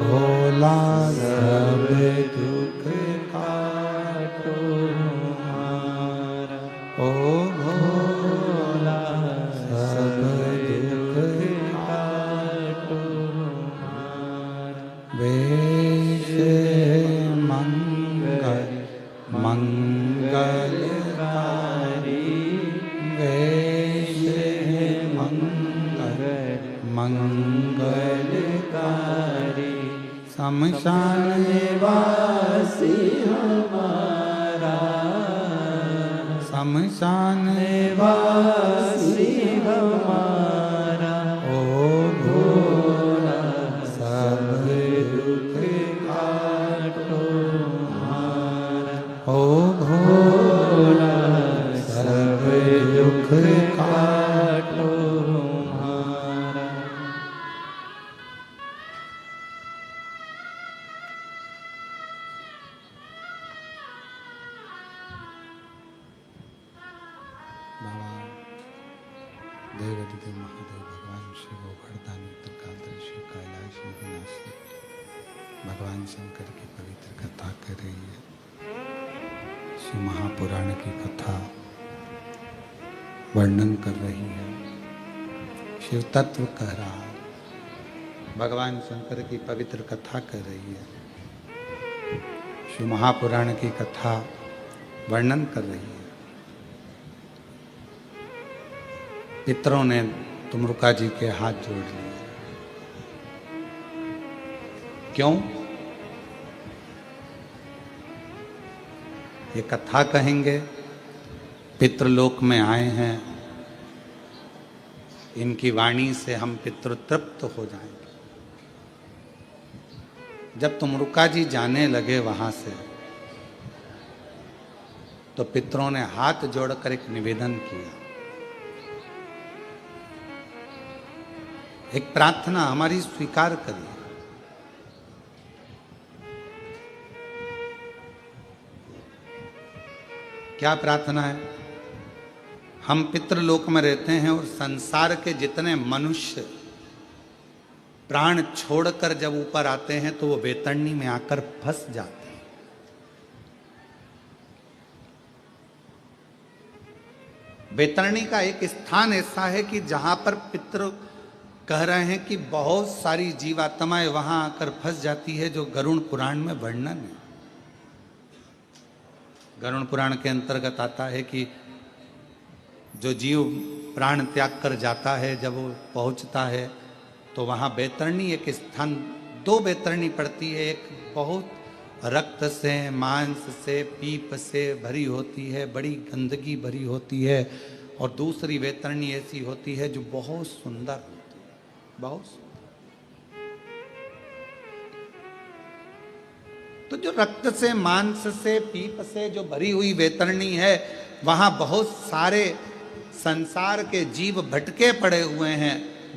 भोला सब दुख काटो हमारा ओ भोला सब दुख काटो हमारा वेश मंगल मंगलकारी, वेश मंगल मंगलकारी, शमशान निवासी हमारा शमशान निवासी हमारा ओ भोला सब दुख काटो हमारा ओ भोला सब दुख काटो हमारा बाबा देवादिदेव महादेव भगवान शिव गोवर्धन त्रिकालदर्शी कैलाशी विनाशी भगवान शंकर की पवित्र कथा कर रही है। शिव महापुराण की कथा वर्णन कर रही है, शिव तत्व कह रहा है, भगवान शंकर की पवित्र कथा कर रही है, शिव महापुराण की कथा वर्णन कर रही है। पितरों ने तुमरुका जी के हाथ जोड़ लिए। क्यों? ये कथा कहेंगे, पितृलोक में आए हैं, इनकी वाणी से हम पितृतृप्त हो जाएंगे। जब तुमरुका जी जाने लगे वहां से, तो पितरों ने हाथ जोड़कर एक निवेदन किया, एक प्रार्थना हमारी स्वीकार करिए। क्या प्रार्थना है? हम पितृलोक में रहते हैं और संसार के जितने मनुष्य प्राण छोड़कर जब ऊपर आते हैं तो वो वैतरणी में आकर फंस जाते हैं। वैतरणी का एक स्थान ऐसा है कि जहां पर पितृ कह रहे हैं कि बहुत सारी जीवात्माएं वहां आकर फंस जाती है जो गरुड़ पुराण में वर्णन है। गरुड़ पुराण के अंतर्गत आता है कि जो जीव प्राण त्याग कर जाता है, जब वो पहुंचता है तो वहां बैतरणी एक स्थान, दो बैतरणी पड़ती है। एक बहुत रक्त से, मांस से, पीप से भरी होती है, बड़ी गंदगी भरी होती है, और दूसरी बैतरणी ऐसी होती है जो बहुत सुंदर होती है, बहुत सुंदर। तो जो रक्त से, मांस से, पीप से जो भरी हुई बैतरणी है, वहां बहुत सारे संसार के जीव भटके पड़े हुए हैं,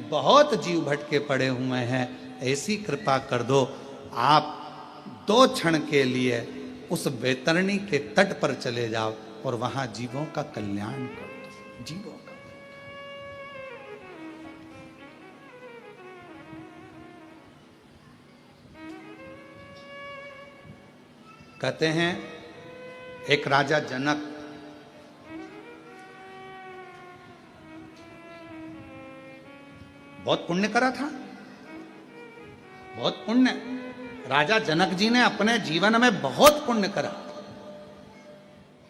बहुत जीव भटके पड़े हुए हैं। ऐसी कृपा कर दो, आप 2 क्षण के लिए उस बैतरणी के तट पर चले जाओ और वहां जीवों का कल्याण कर दो, जीवों का। कहते हैं एक राजा जनक बहुत पुण्य करा था, बहुत पुण्य। राजा जनक जी ने अपने जीवन में बहुत पुण्य करा,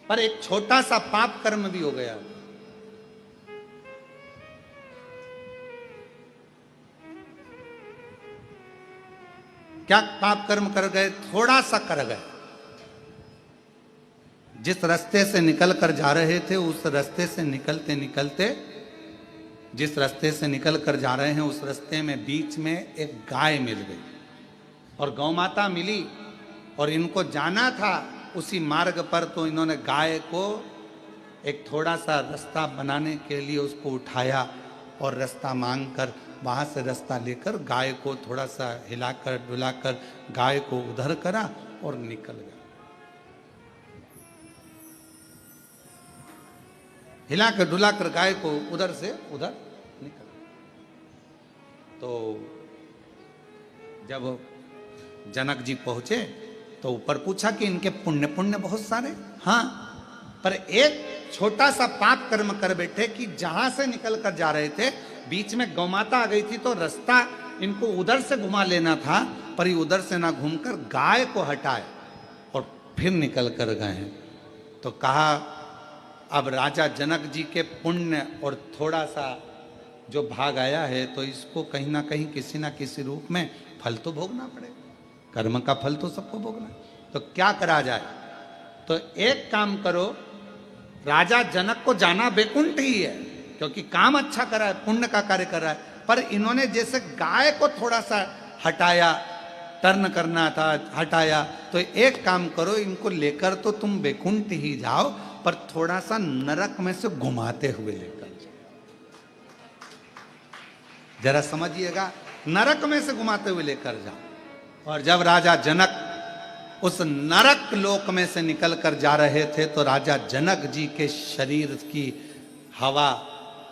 पर एक छोटा सा पाप कर्म भी हो गया। क्या पाप कर्म कर गए? थोड़ा सा कर गए। जिस रास्ते से निकल कर जा रहे थे, उस रास्ते से निकलते निकलते, जिस रास्ते से निकल कर जा रहे हैं उस रास्ते में बीच में एक गाय मिल गई और गौ माता मिली, और इनको जाना था उसी मार्ग पर, तो इन्होंने गाय को एक थोड़ा सा रास्ता बनाने के लिए उसको उठाया और रास्ता मांगकर वहां से रास्ता लेकर गाय को थोड़ा सा हिलाकर डुलाकर गाय को उधर करा और निकल गया। हिलाकर डुलाकर गाय को उधर से उधर निकल। तो जब जनक जी पहुंचे तो ऊपर पूछा कि इनके पुण्य पुण्य बहुत सारे, हाँ, पर एक छोटा सा पाप कर्म कर बैठे कि जहां से निकल कर जा रहे थे बीच में गौमाता आ गई थी, तो रास्ता इनको उधर से घुमा लेना था, पर ये उधर से ना घूमकर गाय को हटाए और फिर निकल कर गए हैं। तो कहा अब राजा जनक जी के पुण्य और थोड़ा सा जो भाग आया है, तो इसको कहीं ना कहीं किसी ना किसी रूप में फल तो भोगना पड़ेगा, कर्म का फल तो सबको भोगना। तो क्या करा जाए? तो एक काम करो, राजा जनक को जाना बैकुंठ ही है, क्योंकि काम अच्छा करा है, पुण्य का कार्य कर रहा है, पर इन्होंने जैसे गाय को थोड़ा सा हटाया, टर्न करना था, हटाया, तो एक काम करो, इनको लेकर तो तुम बैकुंठ ही जाओ, पर थोड़ा सा नरक में से घुमाते हुए लेकर जाओ। जरा समझिएगा, नरक में से घुमाते हुए लेकर जाओ। और जब राजा जनक उस नरक लोक में से निकलकर जा रहे थे, तो राजा जनक जी के शरीर की हवा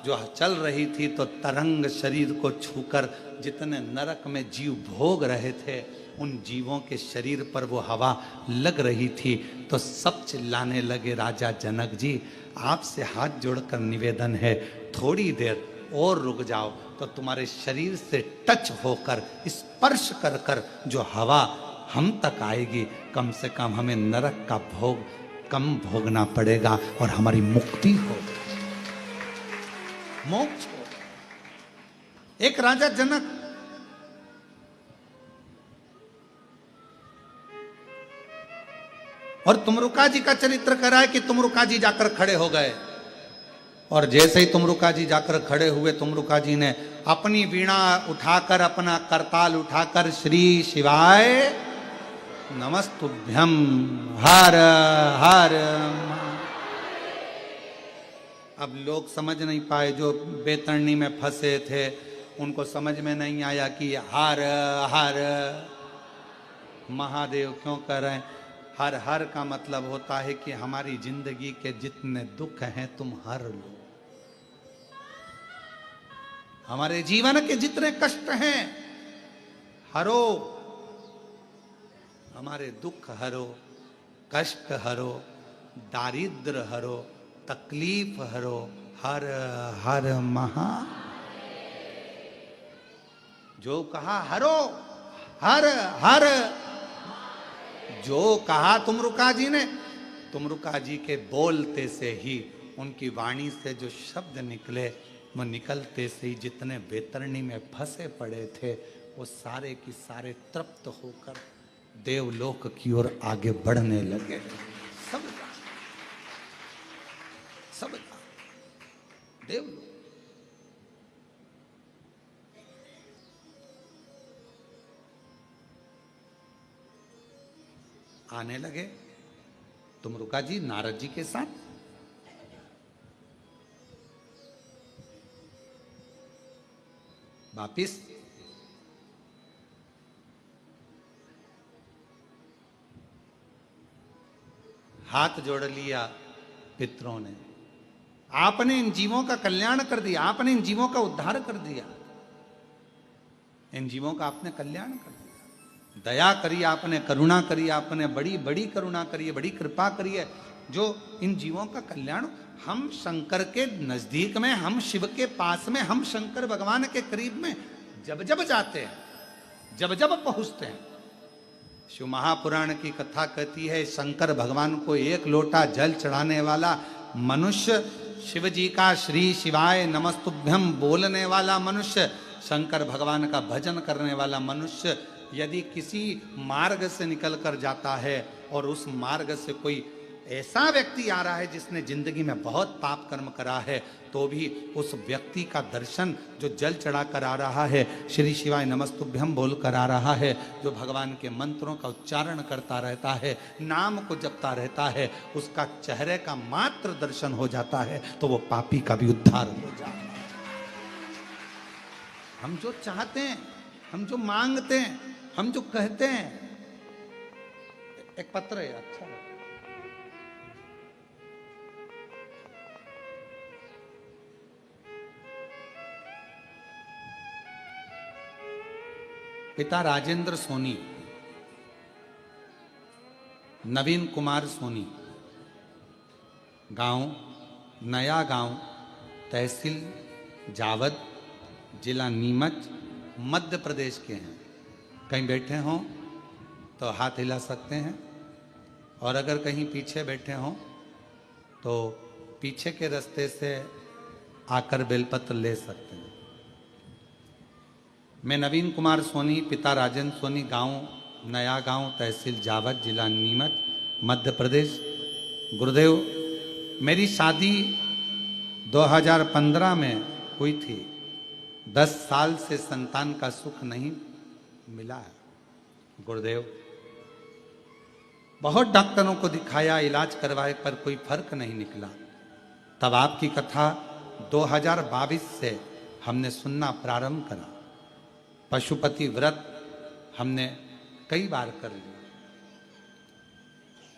जो चल रही थी, तो तरंग शरीर को छूकर जितने नरक में जीव भोग रहे थे, उन जीवों के शरीर पर वो हवा लग रही थी। तो सब चिल्लाने लगे, राजा जनक जी, आपसे हाथ जोड़कर निवेदन है, थोड़ी देर और रुक जाओ, तो तुम्हारे शरीर से टच होकर, स्पर्श कर कर जो हवा हम तक आएगी, कम से कम हमें नरक का भोग कम भोगना पड़ेगा और हमारी मुक्ति हो, मोक्ष हो। एक राजा जनक और तुमरुका जी का चरित्र करा है कि तुमरुका जी जाकर खड़े हो गए, और जैसे ही तुमरुका जी जाकर खड़े हुए, तुमरुका जी ने अपनी वीणा उठाकर, अपना करताल उठाकर, श्री शिवाय नमस्तुभ्यम हर हर। अब लोग समझ नहीं पाए, जो बैतरणी में फंसे थे, उनको समझ में नहीं आया कि हर हर महादेव क्यों कर रहे हैं। हर हर का मतलब होता है कि हमारी जिंदगी के जितने दुख हैं तुम हर लो, हमारे जीवन के जितने कष्ट हैं हरो, हमारे दुख हरो, कष्ट हरो, दारिद्र हरो, तकलीफ हरो, हर हर महा। जो कहा हरो, हर हर, जो कहा तुमरुका जी ने, तुमरुका जी के बोलते से ही, उनकी वाणी से जो शब्द निकले, वो निकलते से ही जितने बेतरणी में फंसे पड़े थे वो सारे की सारे तृप्त होकर देवलोक की ओर आगे बढ़ने लगे। सब देवलोक आने लगे तुमरुका जी नारद जी के साथ। वापिस हाथ जोड़ लिया पितरों ने, आपने इन जीवों का कल्याण कर दिया, आपने इन जीवों का उद्धार कर दिया, इन जीवों का आपने कल्याण कर दिया, दया करी आपने, करुणा करी आपने, बड़ी बड़ी करुणा करी है, बड़ी कृपा करी है, जो इन जीवों का कल्याण। हम शंकर के नजदीक में, हम शिव के पास में, हम शंकर भगवान के करीब में जब जब जाते हैं, जब जब पहुंचते हैं, शिव महापुराण की कथा कहती है शंकर भगवान को एक लोटा जल चढ़ाने वाला मनुष्य, शिव जी का श्री शिवाय नमस्तुभ्यम बोलने वाला मनुष्य, शंकर भगवान का भजन करने वाला मनुष्य यदि किसी मार्ग से निकल कर जाता है और उस मार्ग से कोई ऐसा व्यक्ति आ रहा है जिसने जिंदगी में बहुत पाप कर्म करा है, तो भी उस व्यक्ति का दर्शन, जो जल चढ़ा कर आ रहा है, श्री शिवाय नमस्तुभ्यम बोल कर आ रहा है, जो भगवान के मंत्रों का उच्चारण करता रहता है, नाम को जपता रहता है, उसका चेहरे का मात्र दर्शन हो जाता है तो वो पापी का भी उद्धार हो जाता है। हम जो चाहते हैं, हम जो मांगते हैं, हम जो कहते हैं, एक पत्र है अच्छा है। पिता राजेंद्र सोनी, नवीन कुमार सोनी, गांव नया गांव, तहसील जावद, जिला नीमच, मध्य प्रदेश के हैं। कहीं बैठे हों तो हाथ हिला सकते हैं, और अगर कहीं पीछे बैठे हों तो पीछे के रास्ते से आकर बेलपत्र ले सकते हैं। मैं नवीन कुमार सोनी, पिता राजेंद्र सोनी, गांव नया गांव, तहसील जावद, जिला नीमच, मध्य प्रदेश। गुरुदेव, मेरी शादी 2015 में हुई थी। 10 साल से संतान का सुख नहीं मिला है। गुरुदेव, बहुत डॉक्टरों को दिखाया, इलाज करवाए, पर कोई फर्क नहीं निकला। तब आपकी कथा 2022 से हमने सुनना प्रारंभ करा। पशुपति व्रत हमने कई बार कर लिया,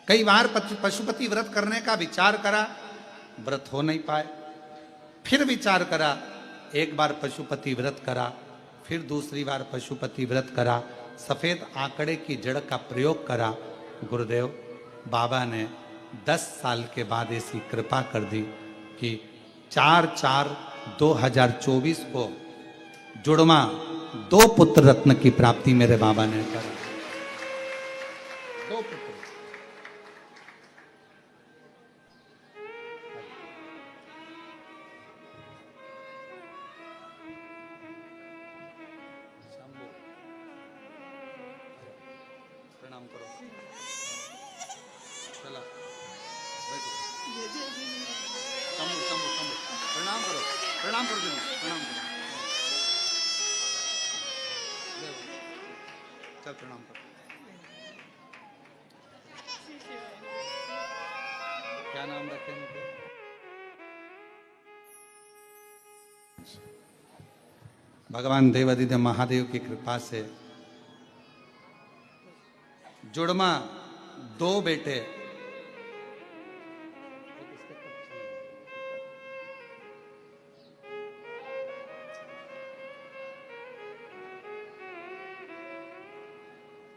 कई बार पशुपति व्रत करने का विचार करा, व्रत हो नहीं पाए। फिर विचार करा, एक बार पशुपति व्रत करा, फिर दूसरी बार पशुपति व्रत करा, सफेद आंकड़े की जड़ का प्रयोग करा। गुरुदेव, बाबा ने 10 साल के बाद ऐसी कृपा कर दी कि 4/4/2024 को जुड़वा 2 पुत्र रत्न की प्राप्ति मेरे बाबा ने करा। 2 पुत्र। प्रणाम करो, चला बैठो। शंभू शंभू शंभू, प्रणाम करो, प्रणाम करो, प्रणाम करो। चल प्रणाम करो। क्या नाम रखे इनके? भगवान देवादिदेव महादेव की कृपा से जुड़मा 2 बेटे।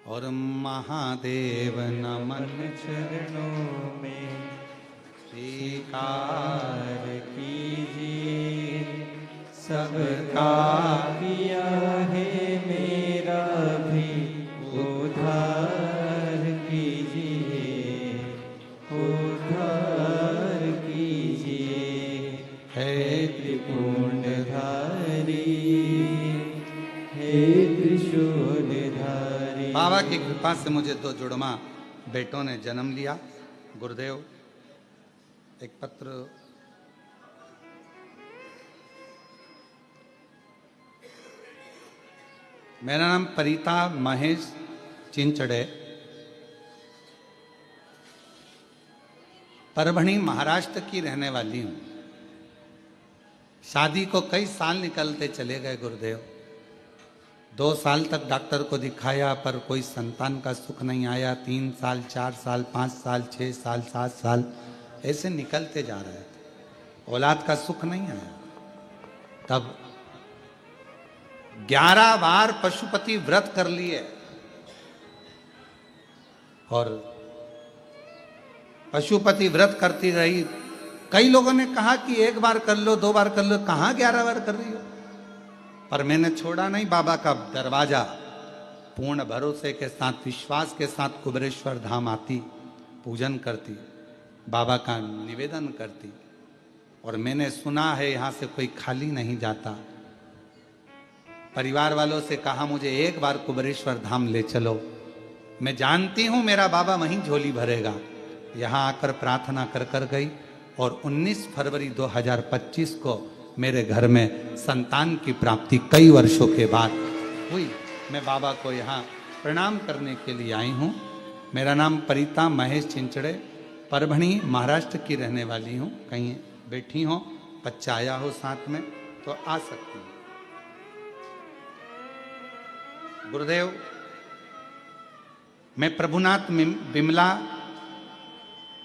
और महादेव नमन चरणों में स्वीकार कीजिए, सबका किया है बाबा की कृपा से मुझे 2 जुड़वा बेटों ने जन्म लिया। गुरुदेव, एक पत्र मेरा नाम परिता महेश चिंचड़े, परभणी महाराष्ट्र की रहने वाली हूं। शादी को कई साल निकलते चले गए गुरुदेव। 2 साल तक डॉक्टर को दिखाया पर कोई संतान का सुख नहीं आया। 3 साल, 4 साल, 5 साल, 6 साल, 7 साल ऐसे निकलते जा रहे थे, औलाद का सुख नहीं आया। तब 11 बार पशुपति व्रत कर लिए और पशुपति व्रत करती रही। कई लोगों ने कहा कि 1 बार कर लो, 2 बार कर लो, कहां 11 बार कर रही हो। पर मैंने छोड़ा नहीं बाबा का दरवाजा। पूर्ण भरोसे के साथ, विश्वास के साथ कुबेरेश्वर धाम आती, पूजन करती, बाबा का निवेदन करती। और मैंने सुना है यहां से कोई खाली नहीं जाता। परिवार वालों से कहा मुझे 1 बार कुबेरेश्वर धाम ले चलो। मैं जानती हूं मेरा बाबा वहीं झोली भरेगा। यहां आकर प्रार्थना कर कर गई और 19 फरवरी 2025 को मेरे घर में संतान की प्राप्ति कई वर्षों के बाद हुई। मैं बाबा को यहाँ प्रणाम करने के लिए आई हूँ। मेरा नाम परिता महेश चिंचड़े, परभणी महाराष्ट्र की रहने वाली हूँ। कहीं बैठी हो, बच्चा आया हो साथ में तो आ सकती हूँ। गुरुदेव, मैं प्रभुनाथ बिमला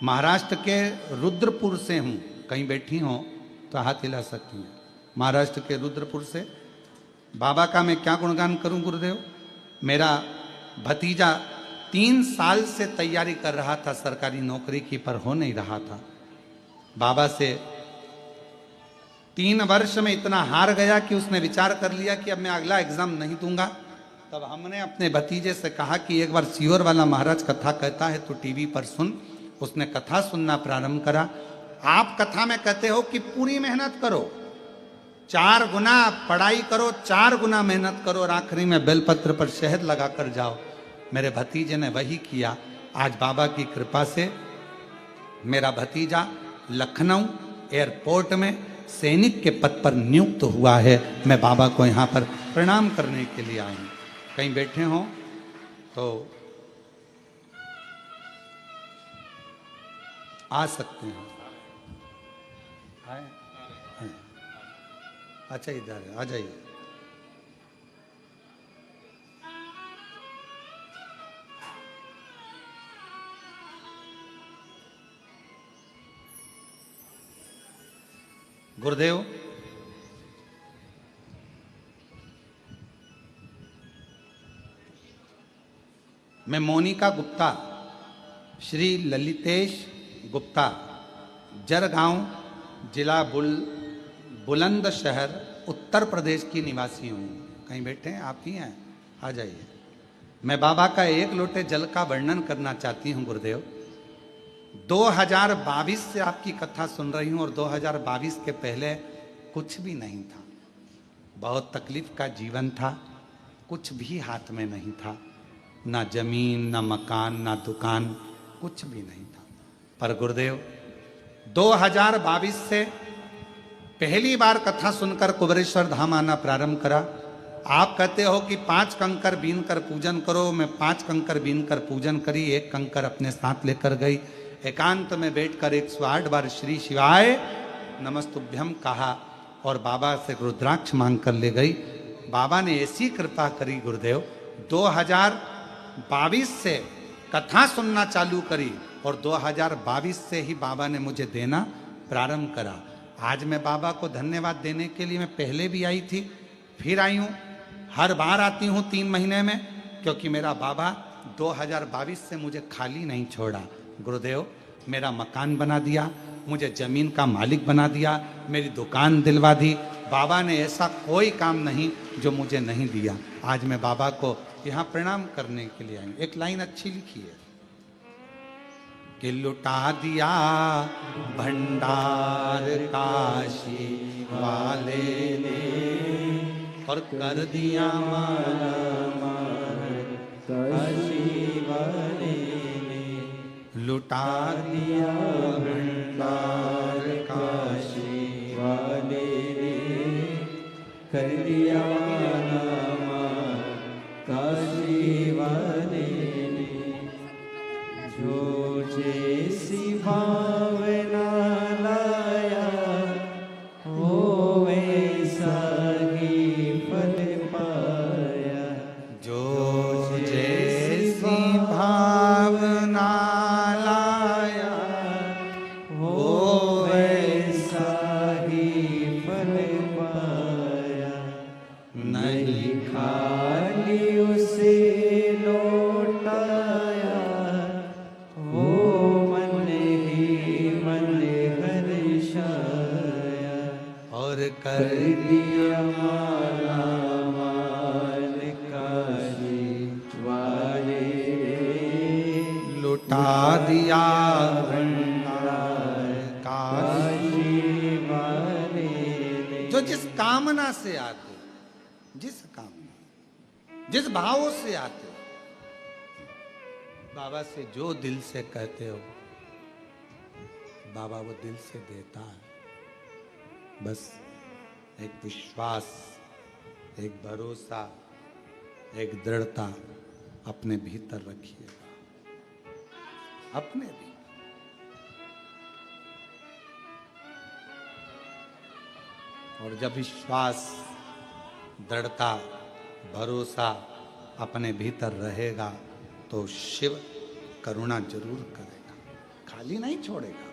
महाराष्ट्र के रुद्रपुर से हूँ। कहीं बैठी हो तो हाथ हिला सकती हैं। महाराष्ट्र के रुद्रपुर से। बाबा का मैं क्या गुणगान करूं गुरुदेव। मेरा भतीजा 3 साल से तैयारी कर रहा था सरकारी नौकरी की, पर हो नहीं रहा था। बाबा से 3 वर्ष में इतना हार गया कि उसने विचार कर लिया कि अब मैं अगला एग्जाम नहीं दूंगा। तब हमने अपने भतीजे से कहा कि 1 बार सीहोर वाला महाराज कथा कहता है तो टीवी पर सुन। उसने कथा सुनना प्रारंभ करा। आप कथा में कहते हो कि पूरी मेहनत करो, 4 गुना पढ़ाई करो, 4 गुना मेहनत करो और आखिरी में बेलपत्र पर शहद लगा कर जाओ। मेरे भतीजे ने वही किया। आज बाबा की कृपा से मेरा भतीजा लखनऊ एयरपोर्ट में सैनिक के पद पर नियुक्त हुआ है। मैं बाबा को यहाँ पर प्रणाम करने के लिए आया हूँ। कहीं बैठे हो तो आ सकते हैं। अच्छा, इधर आ जाइए। गुरुदेव, मैं मोनिका गुप्ता, श्री ललितेश गुप्ता, जरगांव, जिला बुलंदशहर, उत्तर प्रदेश की निवासी हूँ। कहीं बैठे हैं? आप ही हैं, आ जाइए। मैं बाबा का 1 लोटे जल का वर्णन करना चाहती हूँ गुरुदेव। 2022 से आपकी कथा सुन रही हूँ और 2022 के पहले कुछ भी नहीं था। बहुत तकलीफ का जीवन था, कुछ भी हाथ में नहीं था, ना जमीन, ना मकान, ना दुकान, कुछ भी नहीं था। पर गुरुदेव 2022 से पहली बार कथा सुनकर कुबेरेश्वर धाम आना प्रारंभ करा। आप कहते हो कि 5 कंकर बीन कर पूजन करो। मैं 5 कंकर बीन कर पूजन करी, 1 कंकर अपने साथ लेकर गई। एकांत में बैठकर 108 बार श्री शिवाय नमस्तुभ्यम कहा और बाबा से रुद्राक्ष मांग कर ले गई। बाबा ने ऐसी कृपा करी गुरुदेव, 2022 से कथा सुनना चालू करी और 2022 से ही बाबा ने मुझे देना प्रारंभ करा। आज मैं बाबा को धन्यवाद देने के लिए, मैं पहले भी आई थी, फिर आई हूँ। हर बार आती हूँ 3 महीने में, क्योंकि मेरा बाबा 2022 से मुझे खाली नहीं छोड़ा। गुरुदेव, मेरा मकान बना दिया, मुझे ज़मीन का मालिक बना दिया, मेरी दुकान दिलवा दी। बाबा ने ऐसा कोई काम नहीं जो मुझे नहीं दिया। आज मैं बाबा को यहाँ प्रणाम करने के लिए आई। एक लाइन अच्छी लिखी है कि लुटा दिया भंडार काशी वाले ने और कर दिया माला काशी लुटा दिया भंडार काशी वाले ने कर दिया नामा काशी वाले ने। जो जैसी भावना लाया वो वैसा ही फल पाया। जो जैसी भावना लाया वो वैसा ही फल पाया। नहीं खाली उसे लौटाया वो मन ही मन हर्षाया। और कर दिया माला माल काशी वाले लुटा दिया भंडार काशी वाले। जो जिस कामना से आते, जिस कामना, जिस भावों से आते, बाबा से जो दिल से कहते हो, बाबा वो दिल से देता है। बस एक विश्वास, एक भरोसा, एक दृढ़ता अपने भीतर रखिएगा, अपने भी। और जब विश्वास, दृढ़ता, भरोसा अपने भीतर रहेगा तो शिव करुणा जरूर करेगा, खाली नहीं छोड़ेगा।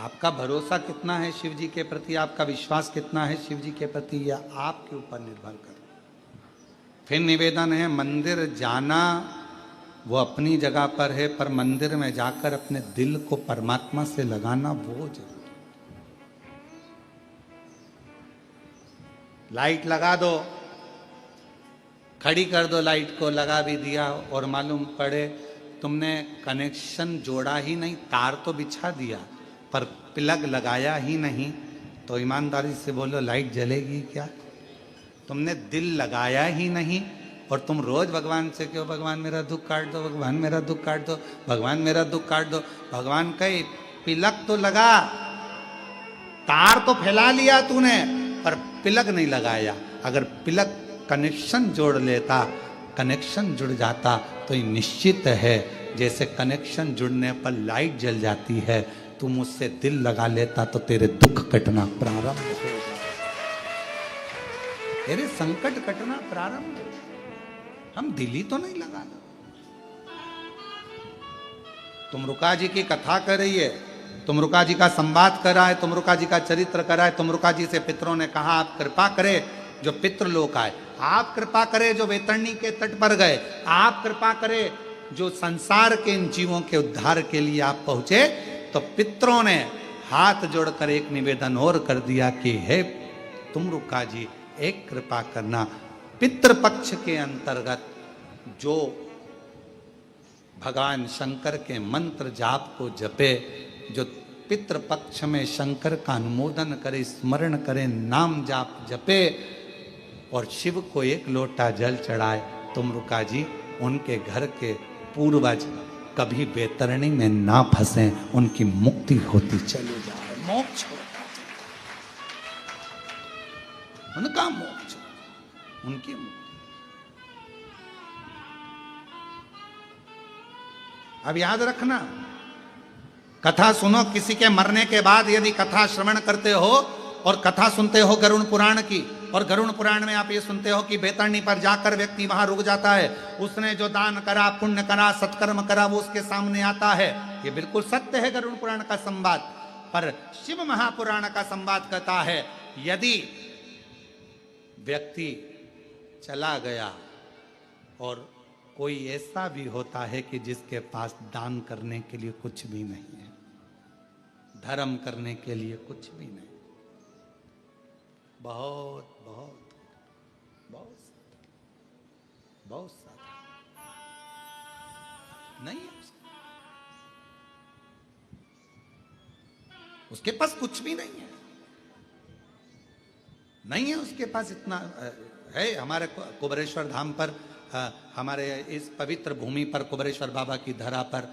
आपका भरोसा कितना है शिव जी के प्रति, आपका विश्वास कितना है शिव जी के प्रति, यह आपके ऊपर निर्भर कर। फिर निवेदन है, मंदिर जाना वो अपनी जगह पर है, पर मंदिर में जाकर अपने दिल को परमात्मा से लगाना वो जरूरी। लाइट लगा दो, खड़ी कर दो लाइट को, लगा भी दिया और मालूम पड़े तुमने कनेक्शन जोड़ा ही नहीं, तार तो बिछा दिया पर प्लग लगाया ही नहीं, तो ईमानदारी से बोलो लाइट जलेगी क्या? तुमने दिल लगाया ही नहीं और तुम रोज भगवान से क्यों, भगवान मेरा दुख काट दो, भगवान मेरा दुख काट दो, भगवान मेरा दुख काट दो। भगवान कहे प्लग तो लगा, तार तो फैला लिया तूने पर प्लग नहीं लगाया। अगर प्लग कनेक्शन जोड़ लेता, कनेक्शन जुड़ जाता तो ये निश्चित है जैसे कनेक्शन जुड़ने पर लाइट जल जाती है, तू मुझसे दिल लगा लेता तो तेरे दुख कटना प्रारंभ हो जाता, तेरे संकट कटना प्रारंभ। हम दिल ही तो नहीं लगाना। तुम रुका जी की कथा कर रही है, तुम रुका जी का संवाद कर रहा है, तुम रुका जी का चरित्र कर रहा है, तुम रुका जी से पितरों ने कहा आप कृपा करे जो पितृलोक आए, आप कृपा करे जो वैतरणी के तट पर गए, आप कृपा करे जो संसार के इन जीवों के उद्धार के लिए आप पहुंचे। तो पितरों ने हाथ जोड़कर एक निवेदन और कर दिया कि हे तुम रुका जी एक कृपा करना, पितृपक्ष के अंतर्गत जो भगवान शंकर के मंत्र जाप को जपे, जो पितृपक्ष में शंकर का अनुमोदन करे, स्मरण करे, नाम जाप जपे और शिव को एक लोटा जल चढ़ाए, तुम रुका जी उनके घर के पूर्वज कभी बेतरणी में ना फंसे, उनकी मुक्ति होती चली जाए, मोक्ष होता है, उनका मोक्ष, उनकी मुक्ति। अब याद रखना, कथा सुनो, किसी के मरने के बाद यदि कथा श्रवण करते हो और कथा सुनते हो गरुड़ पुराण की, और गरुड़ पुराण में आप ये सुनते हो कि बेतरणी पर जाकर व्यक्ति वहां रुक जाता है, उसने जो दान करा, पुण्य करा, सत्कर्म करा, वो उसके सामने आता है। ये बिल्कुल सत्य है गरुड़ पुराण का संवाद। पर शिव महापुराण का संवाद कहता है यदि व्यक्ति चला गया और कोई ऐसा भी होता है कि जिसके पास दान करने के लिए कुछ भी नहीं है, धर्म करने के लिए कुछ भी नहीं, बहुत बहुत बहुत बहुत सारा नहीं है उसके पास कुछ भी नहीं है, नहीं है उसके पास इतना है। हमारे कुबेरेश्वर धाम पर हमारे इस पवित्र भूमि पर कुबेरेश्वर बाबा की धरा पर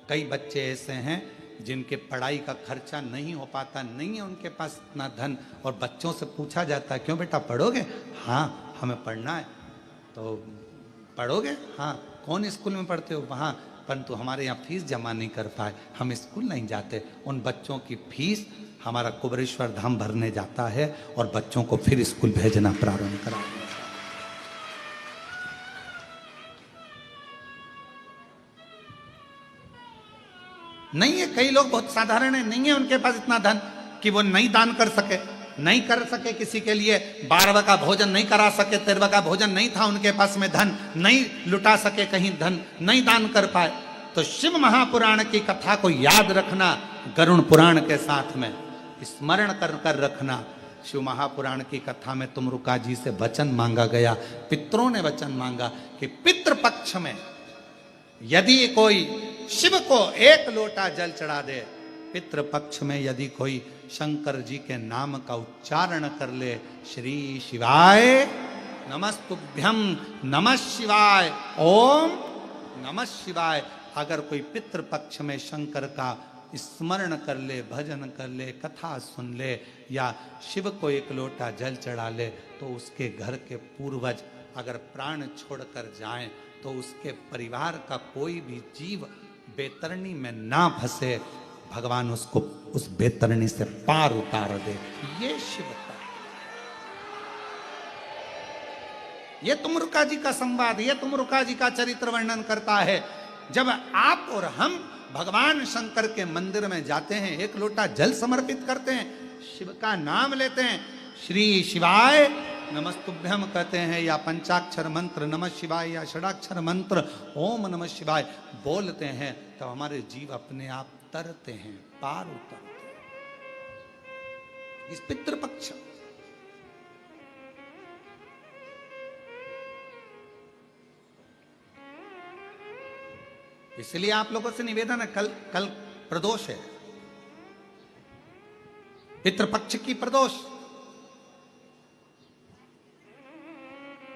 कई बच्चे ऐसे हैं जिनके पढ़ाई का खर्चा नहीं हो पाता, नहीं है उनके पास इतना धन, और बच्चों से पूछा जाता है क्यों बेटा पढ़ोगे? हाँ हमें पढ़ना है। तो पढ़ोगे? हाँ। कौन स्कूल में पढ़ते हो? वहाँ, परंतु हमारे यहाँ फीस जमा नहीं कर पाए, हम स्कूल नहीं जाते। उन बच्चों की फीस हमारा कुबेरेश्वर धाम भरने जाता है और बच्चों को फिर स्कूल भेजना प्रारंभ करा। नहीं है, कई लोग बहुत साधारण है, नहीं है उनके पास इतना धन कि वो नहीं दान कर सके, नहीं कर सके किसी के लिए 12 का भोजन नहीं करा सके, 13 का भोजन नहीं था उनके पास में धन, नहीं लुटा सके कहीं धन, नहीं दान कर पाए। तो शिव महापुराण की कथा को याद रखना, गरुण पुराण के साथ में स्मरण कर कर रखना। शिव महापुराण की कथा में तुमरुका जी से वचन मांगा गया, पितरों ने वचन मांगा कि पितृपक्ष में यदि कोई शिव को 1 लोटा जल चढ़ा दे, पितृपक्ष में यदि कोई शंकर जी के नाम का उच्चारण कर ले, श्री शिवाय नमस्तुभ्यम, नमः शिवाय, ओम नमः शिवाय, अगर कोई पितृपक्ष में शंकर का स्मरण कर ले, भजन कर ले, कथा सुन ले या शिव को 1 लोटा जल चढ़ा ले, तो उसके घर के पूर्वज अगर प्राण छोड़कर जाएं तो उसके परिवार का कोई भी जीव बेतरनी में ना फंसे, भगवान उसको उस बेतरनी से पार उतार दे। ये शिव का, ये तुमरुका जी का संवाद, ये तुमरुका जी का चरित्र वर्णन करता है। जब आप और हम भगवान शंकर के मंदिर में जाते हैं, 1 लोटा जल समर्पित करते हैं, शिव का नाम लेते हैं, श्री शिवाय नमस्तुभ्यम कहते हैं, या पंचाक्षर मंत्र नमः शिवाय या षडाक्षर मंत्र ओम नमः शिवाय बोलते हैं, तो हमारे जीव अपने आप तरते हैं, पार उतरते हैं। इस पितृपक्ष इसलिए आप लोगों से निवेदन है, कल प्रदोष है, पितृपक्ष की प्रदोष।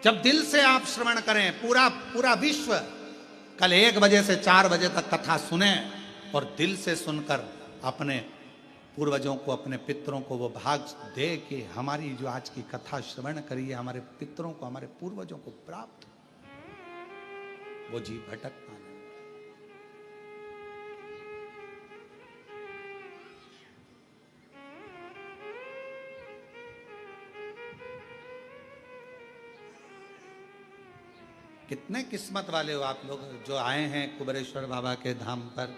जब दिल से आप श्रवण करें, पूरा विश्व कल 1 बजे से 4 बजे तक कथा सुने और दिल से सुनकर अपने पूर्वजों को, अपने पितरों को वो भाग दे कि हमारी जो आज की कथा श्रवण करी है, हमारे पितरों को, हमारे पूर्वजों को प्राप्त, वो जीव भटकता नहीं। कितने किस्मत वाले हो आप लोग जो आए हैं कुबेरेश्वर बाबा के धाम पर,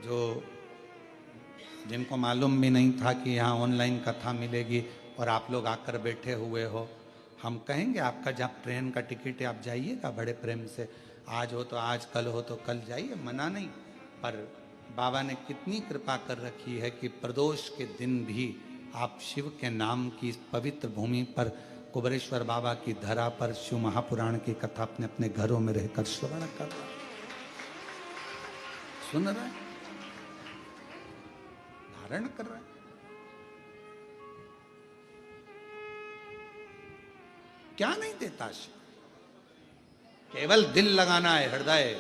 जो जिनको मालूम भी नहीं था कि यहाँ ऑनलाइन कथा मिलेगी और आप लोग आकर बैठे हुए हो। हम कहेंगे आपका जब ट्रेन का टिकट है आप जाइएगा बड़े प्रेम से, आज हो तो आज, कल हो तो कल जाइए, मना नहीं। पर बाबा ने कितनी कृपा कर रखी है कि प्रदोष के दिन भी आप शिव के नाम की इस पवित्र भूमि पर, कुबेरेश्वर बाबा की धरा पर शिव महापुराण की कथा अपने अपने घरों में रहकर श्रवण कर रहे, सुन रहे, धारण कर रहे। क्या नहीं देता शिव, केवल दिल लगाना है, हृदय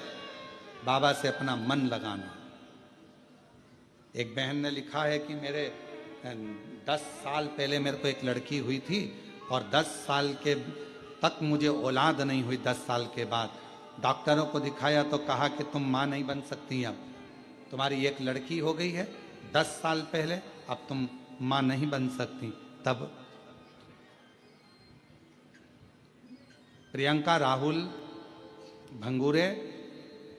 बाबा से अपना मन लगाना। एक बहन ने लिखा है कि मेरे 10 साल पहले मेरे को एक लड़की हुई थी और 10 साल के तक मुझे औलाद नहीं हुई। 10 साल के बाद डॉक्टरों को दिखाया तो कहा कि तुम माँ नहीं बन सकती, अब तुम्हारी एक लड़की हो गई है 10 साल पहले, अब तुम माँ नहीं बन सकती। तब प्रियंका राहुल भंगूरे,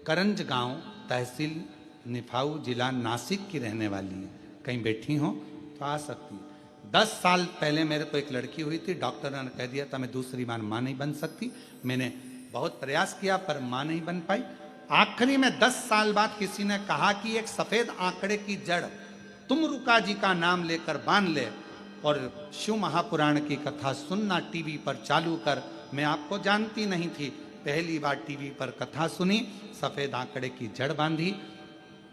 करंज गांव, तहसील निफाऊ, जिला नासिक की रहने वाली है। कहीं बैठी हो तो आ सकती है। 10 साल पहले मेरे को एक लड़की हुई थी, डॉक्टर ने कह दिया था मैं दूसरी बार माँ नहीं बन सकती। मैंने बहुत प्रयास किया पर माँ नहीं बन पाई। आखिरी में 10 साल बाद किसी ने कहा कि एक सफेद आंकड़े की जड़ तुमरुका जी का नाम लेकर बांध ले और शिव महापुराण की कथा सुनना टीवी पर चालू कर। मैं आपको जानती नहीं थी, पहली बार टीवी पर कथा सुनी, सफेद आंकड़े की जड़ बांधी,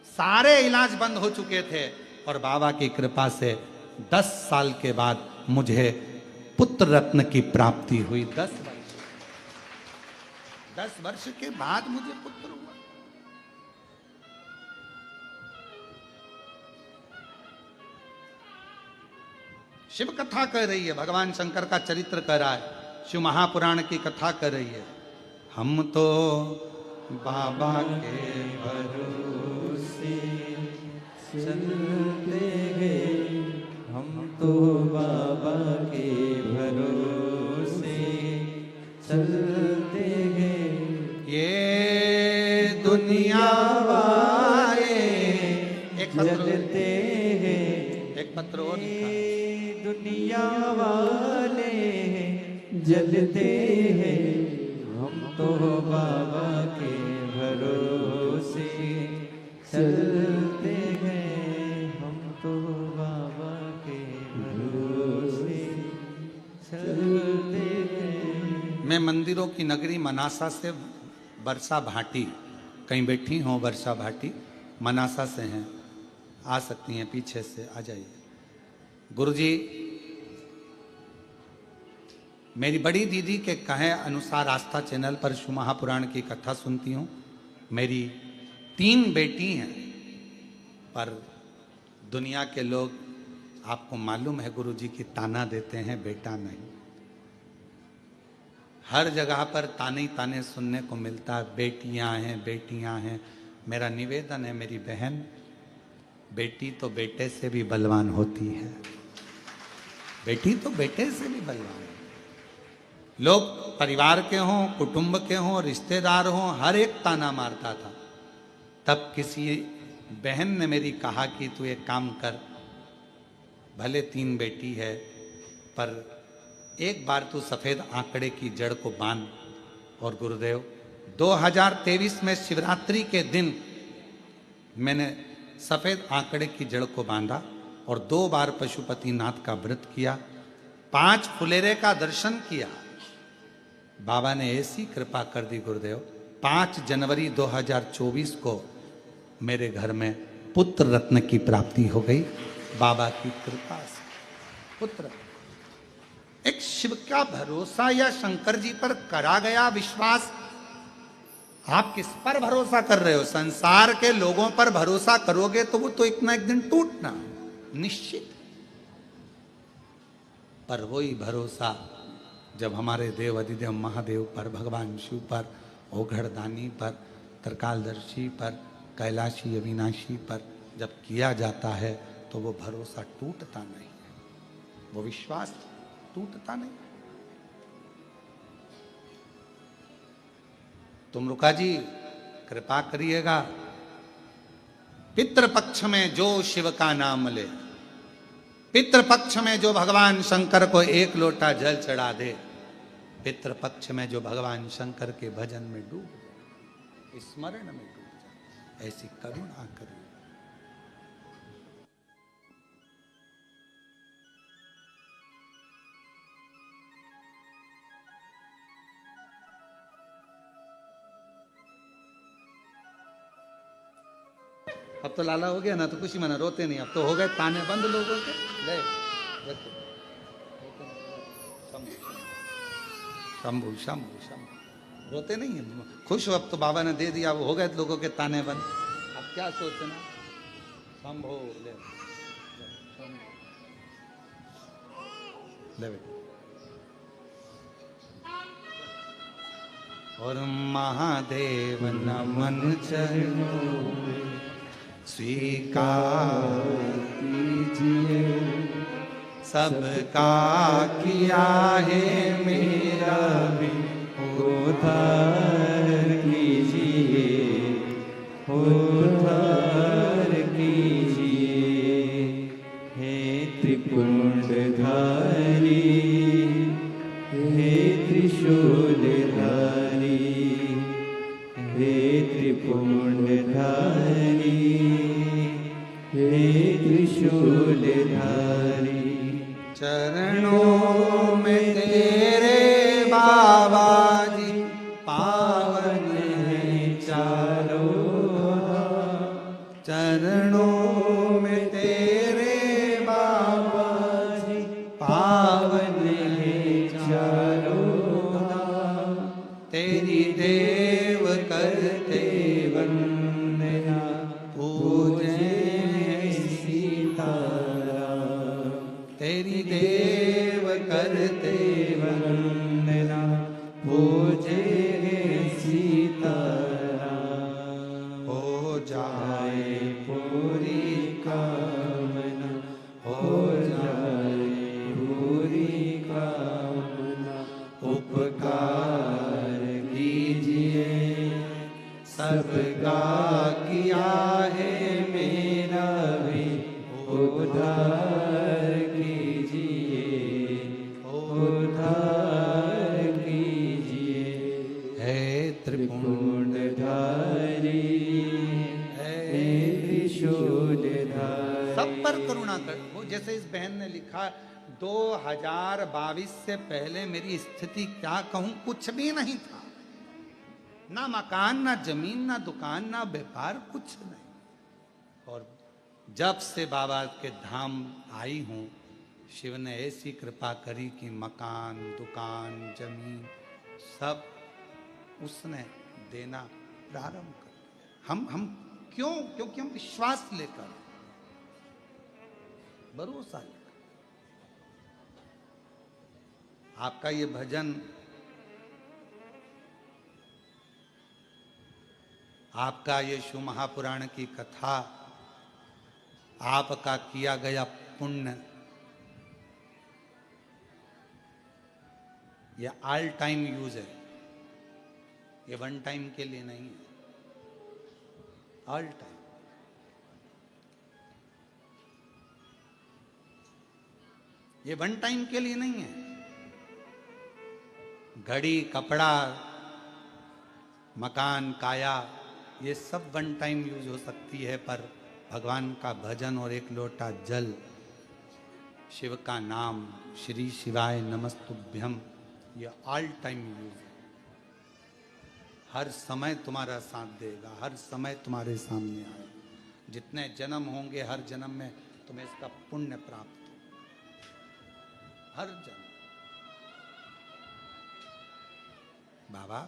सारे इलाज बंद हो चुके थे और बाबा की कृपा से 10 साल के बाद मुझे पुत्र रत्न की प्राप्ति हुई। 10 वर्ष के बाद मुझे पुत्र हुआ। शिव कथा कह रही है, भगवान शंकर का चरित्र कह रहा है, शिव महापुराण की कथा कर रही है। हम तो बाबा के भरोसे चलते हैं, हम तो बाबा के भरोसे चलते हैं। ये दुनिया वाले जलते हैं, एक पत्र और लिखा है। दुनिया वाले जलते हैं, हम तो बाबा के भरोसे चलते हैं, हम तो बाबा के भरोसे चलते हैं। मैं मंदिरों की नगरी मनासा से वर्षा भाटी, कहीं बैठी हूँ वर्षा भाटी, मनासा से हैं, आ सकती हैं, पीछे से आ जाइए। गुरुजी, मेरी बड़ी दीदी के कहे अनुसार आस्था चैनल पर शिव महापुराण की कथा सुनती हूँ। मेरी 3 बेटी हैं, पर दुनिया के लोग, आपको मालूम है गुरुजी, की ताना देते हैं, बेटा नहीं। हर जगह पर ताने ही ताने सुनने को मिलता है, बेटियां हैं, बेटियां हैं। मेरा निवेदन है, मेरी बहन, बेटी तो बेटे से भी बलवान होती है, बेटी तो बेटे से भी बलवान है। लोग परिवार के हों, कुटुंब के हों, रिश्तेदार हों, हर एक ताना मारता था। तब किसी बहन ने मेरी कहा कि तू एक काम कर, भले 3 बेटी है, पर एक बार तू सफेद आंकड़े की जड़ को बांध। और गुरुदेव, 2023 में शिवरात्रि के दिन मैंने सफेद आंकड़े की जड़ को बांधा और 2 बार पशुपतिनाथ का व्रत किया, 5 फुलेरे का दर्शन किया। बाबा ने ऐसी कृपा कर दी गुरुदेव, 5 जनवरी 2024 को मेरे घर में पुत्र रत्न की प्राप्ति हो गई, बाबा की कृपा से। पुत्र, एक शिव का भरोसा या शंकर जी पर करा गया विश्वास, आप किस पर भरोसा कर रहे हो? संसार के लोगों पर भरोसा करोगे तो वो तो एक ना एक दिन टूटना निश्चित। पर वही भरोसा जब हमारे देव अधिदेव महादेव पर, भगवान शिव पर, ओघड़दानी पर, त्रिकालदर्शी पर, कैलाशी अविनाशी पर जब किया जाता है तो वो भरोसा टूटता नहीं है, वो विश्वास टूटता नहीं। तुम रुका जी कृपा करिएगा, पितृपक्ष में जो शिव का नाम ले, पितृपक्ष में जो भगवान शंकर को 1 लोटा जल चढ़ा दे, पितृपक्ष में जो भगवान शंकर के भजन में डूब जाए, स्मरण में डूब जाए, ऐसी करुणा करिए। अब तो लाला हो गया ना, तो कुछ ही मना, रोते नहीं, अब तो हो गए ताने बंद लोगों के। ले शंभु शंभु शंभु, रोते नहीं है, खुश हो, अब तो बाबा ने दे दिया, वो हो गए लोगों के ताने बंद। अब क्या सोचना, शंभो ले ले। और महादेव नमन चरणों स्वीकार कीजिए, सबका किया है मेरा भी उद्धार कीजिए, उद्धार कीजिए। हे त्रिपुंडधारी, हे त्रिशूलधारी, हे त्रिपुंडधारी, हे त्रिशूलधारी। चरणों में तेरे बाबा जी पावन है चारों, चरणों में तेरे बाबा जी पावन है करते वंदना पूजे सीताराम। हो जाए पूरी कामना हो जाए पूरी कामना। उपकार कीजिए सबका किया है मेरा भी उद्धार कीजिए उद्धार कीजिए। है त्रिपुंड त्रिपुंडधारी है त्रिशूलधारी। सब पर करुणा कर। वो जैसे इस बहन ने लिखा 2022 से पहले मेरी स्थिति क्या कहूं, कुछ भी नहीं था, ना मकान ना जमीन ना दुकान ना व्यापार, कुछ नहीं। और जब से बाबा के धाम आई हूं, शिव ने ऐसी कृपा करी कि मकान दुकान जमीन सब उसने देना प्रारंभ कर दिया। हम क्यों? क्योंकि हम विश्वास लेकर, भरोसा लेकर। आपका ये भजन, आपका ये शिव महापुराण की कथा, आपका किया गया पुण्य, ये ऑल टाइम यूज है, ये वन टाइम के लिए नहीं है, ऑल टाइम। ये वन टाइम के लिए नहीं है। घड़ी कपड़ा मकान काया ये सब वन टाइम यूज हो सकती है, पर भगवान का भजन और एक लोटा जल, शिव का नाम, श्री शिवाय नमस्तुभ्यम, ये ऑल टाइम यूज है। हर समय तुम्हारा साथ देगा, हर समय तुम्हारे सामने आए। जितने जन्म होंगे हर जन्म में तुम्हें इसका पुण्य प्राप्त हो, हर जन्म। बाबा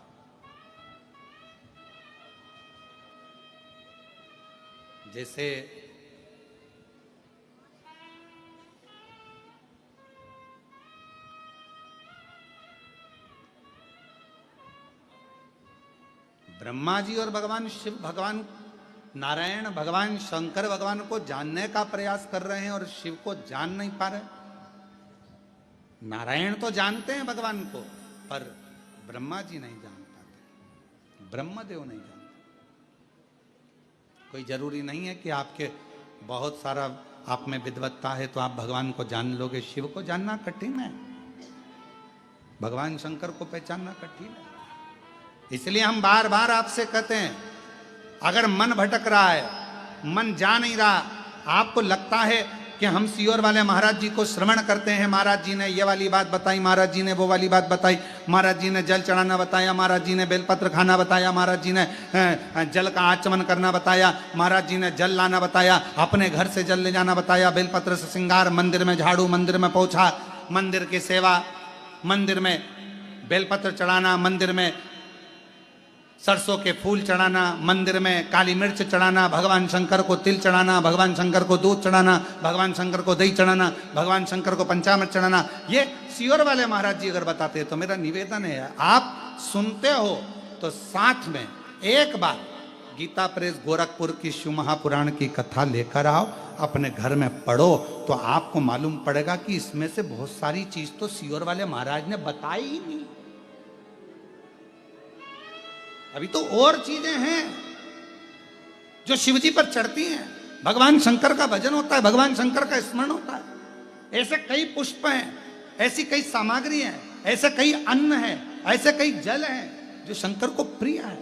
जैसे ब्रह्मा जी और भगवान शिव, भगवान नारायण, भगवान शंकर भगवान को जानने का प्रयास कर रहे हैं और शिव को जान नहीं पा रहे। नारायण तो जानते हैं भगवान को, पर ब्रह्मा जी नहीं जान पाते, ब्रह्मदेव नहीं जानते। कोई जरूरी नहीं है कि आपके बहुत सारा आप में विद्वत्ता है तो आप भगवान को जान लोगे। शिव को जानना कठिन है, भगवान शंकर को पहचानना कठिन है। इसलिए हम बार बार आपसे कहते हैं, अगर मन भटक रहा है, मन जा नहीं रहा, आपको लगता है कि हम सीहोर वाले महाराज जी को श्रवण करते हैं, महाराज जी ने ये वाली बात बताई, महाराज जी ने वो वाली बात बताई, महाराज जी ने जल चढ़ाना बताया, महाराज जी ने बेलपत्र खाना बताया, महाराज जी ने जल का आचमन करना बताया, महाराज जी ने जल लाना बताया, अपने घर से जल ले जाना बताया, बेलपत्र से श्रृंगार, मंदिर में झाड़ू, मंदिर में पोछा, मंदिर की सेवा, मंदिर में बेलपत्र चढ़ाना, मंदिर में सरसों के फूल चढ़ाना, मंदिर में काली मिर्च चढ़ाना, भगवान शंकर को तिल चढ़ाना, भगवान शंकर को दूध चढ़ाना, भगवान शंकर को दही चढ़ाना, भगवान शंकर को पंचामृत चढ़ाना। ये सीहोर वाले महाराज जी अगर बताते हैं तो मेरा निवेदन है, आप सुनते हो तो साथ में एक बार गीता प्रेस गोरखपुर की शिव महापुराण की कथा लेकर आओ, अपने घर में पढ़ो, तो आपको मालूम पड़ेगा कि इसमें से बहुत सारी चीज तो सीहोर वाले महाराज ने बताई ही नहीं। अभी तो और चीजें हैं जो शिवजी पर चढ़ती हैं। भगवान शंकर का भजन होता है, भगवान शंकर का स्मरण होता है। ऐसे कई पुष्प हैं, ऐसी कई सामग्री हैं, ऐसे कई अन्न हैं, ऐसे कई जल हैं जो शंकर को प्रिय है।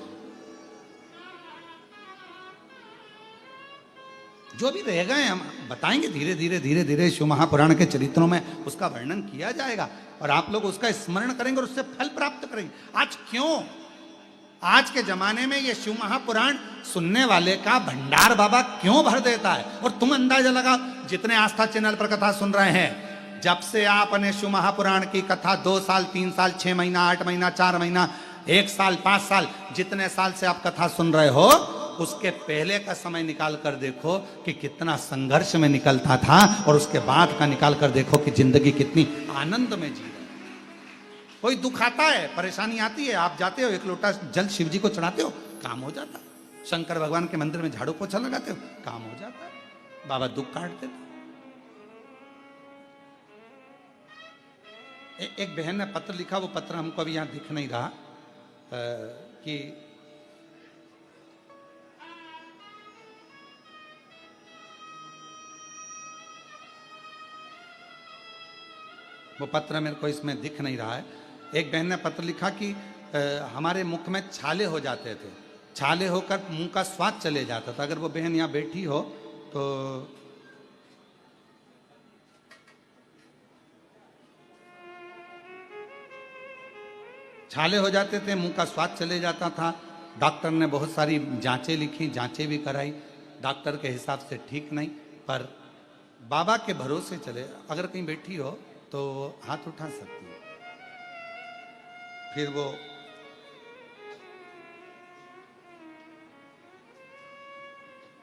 जो भी रह गए हम बताएंगे, धीरे धीरे धीरे धीरे शिव महापुराण के चरित्रों में उसका वर्णन किया जाएगा और आप लोग उसका स्मरण करेंगे और उससे फल प्राप्त करेंगे। आज क्यों, आज के जमाने में ये शिव महापुराण सुनने वाले का भंडार बाबा क्यों भर देता है। और तुम अंदाजा लगाओ, जितने आस्था चैनल पर कथा सुन रहे हैं, जब से आपने शिव महापुराण की कथा 2 साल 3 साल 6 महीना 8 महीना 4 महीना 1 साल 5 साल, जितने साल से आप कथा सुन रहे हो, उसके पहले का समय निकाल कर देखो कि कितना संघर्ष में निकलता था, और उसके बाद का निकाल कर देखो कि जिंदगी कितनी आनंद में जी रहे। कोई दुख आता है, परेशानी आती है, आप जाते हो एक लोटा जल शिव जी को चढ़ाते हो, काम हो जाता। शंकर भगवान के मंदिर में झाड़ू पोछा लगाते हो, काम हो जाता। बाबा दुख काट देते। एक बहन ने पत्र लिखा, वो पत्र हमको अभी यहां दिख नहीं रहा कि वो पत्र मेरे को इसमें दिख नहीं रहा है। एक बहन ने पत्र लिखा कि हमारे मुख में छाले हो जाते थे, छाले होकर मुंह का स्वाद चले जाता था। अगर वो बहन यहाँ बैठी हो तो छाले हो जाते थे, मुंह का स्वाद चले जाता था। डॉक्टर ने बहुत सारी जांचें लिखी, जांचें भी कराई, डॉक्टर के हिसाब से ठीक नहीं, पर बाबा के भरोसे चले। अगर कहीं बैठी हो तो हाथ उठा सकती है। फिर वो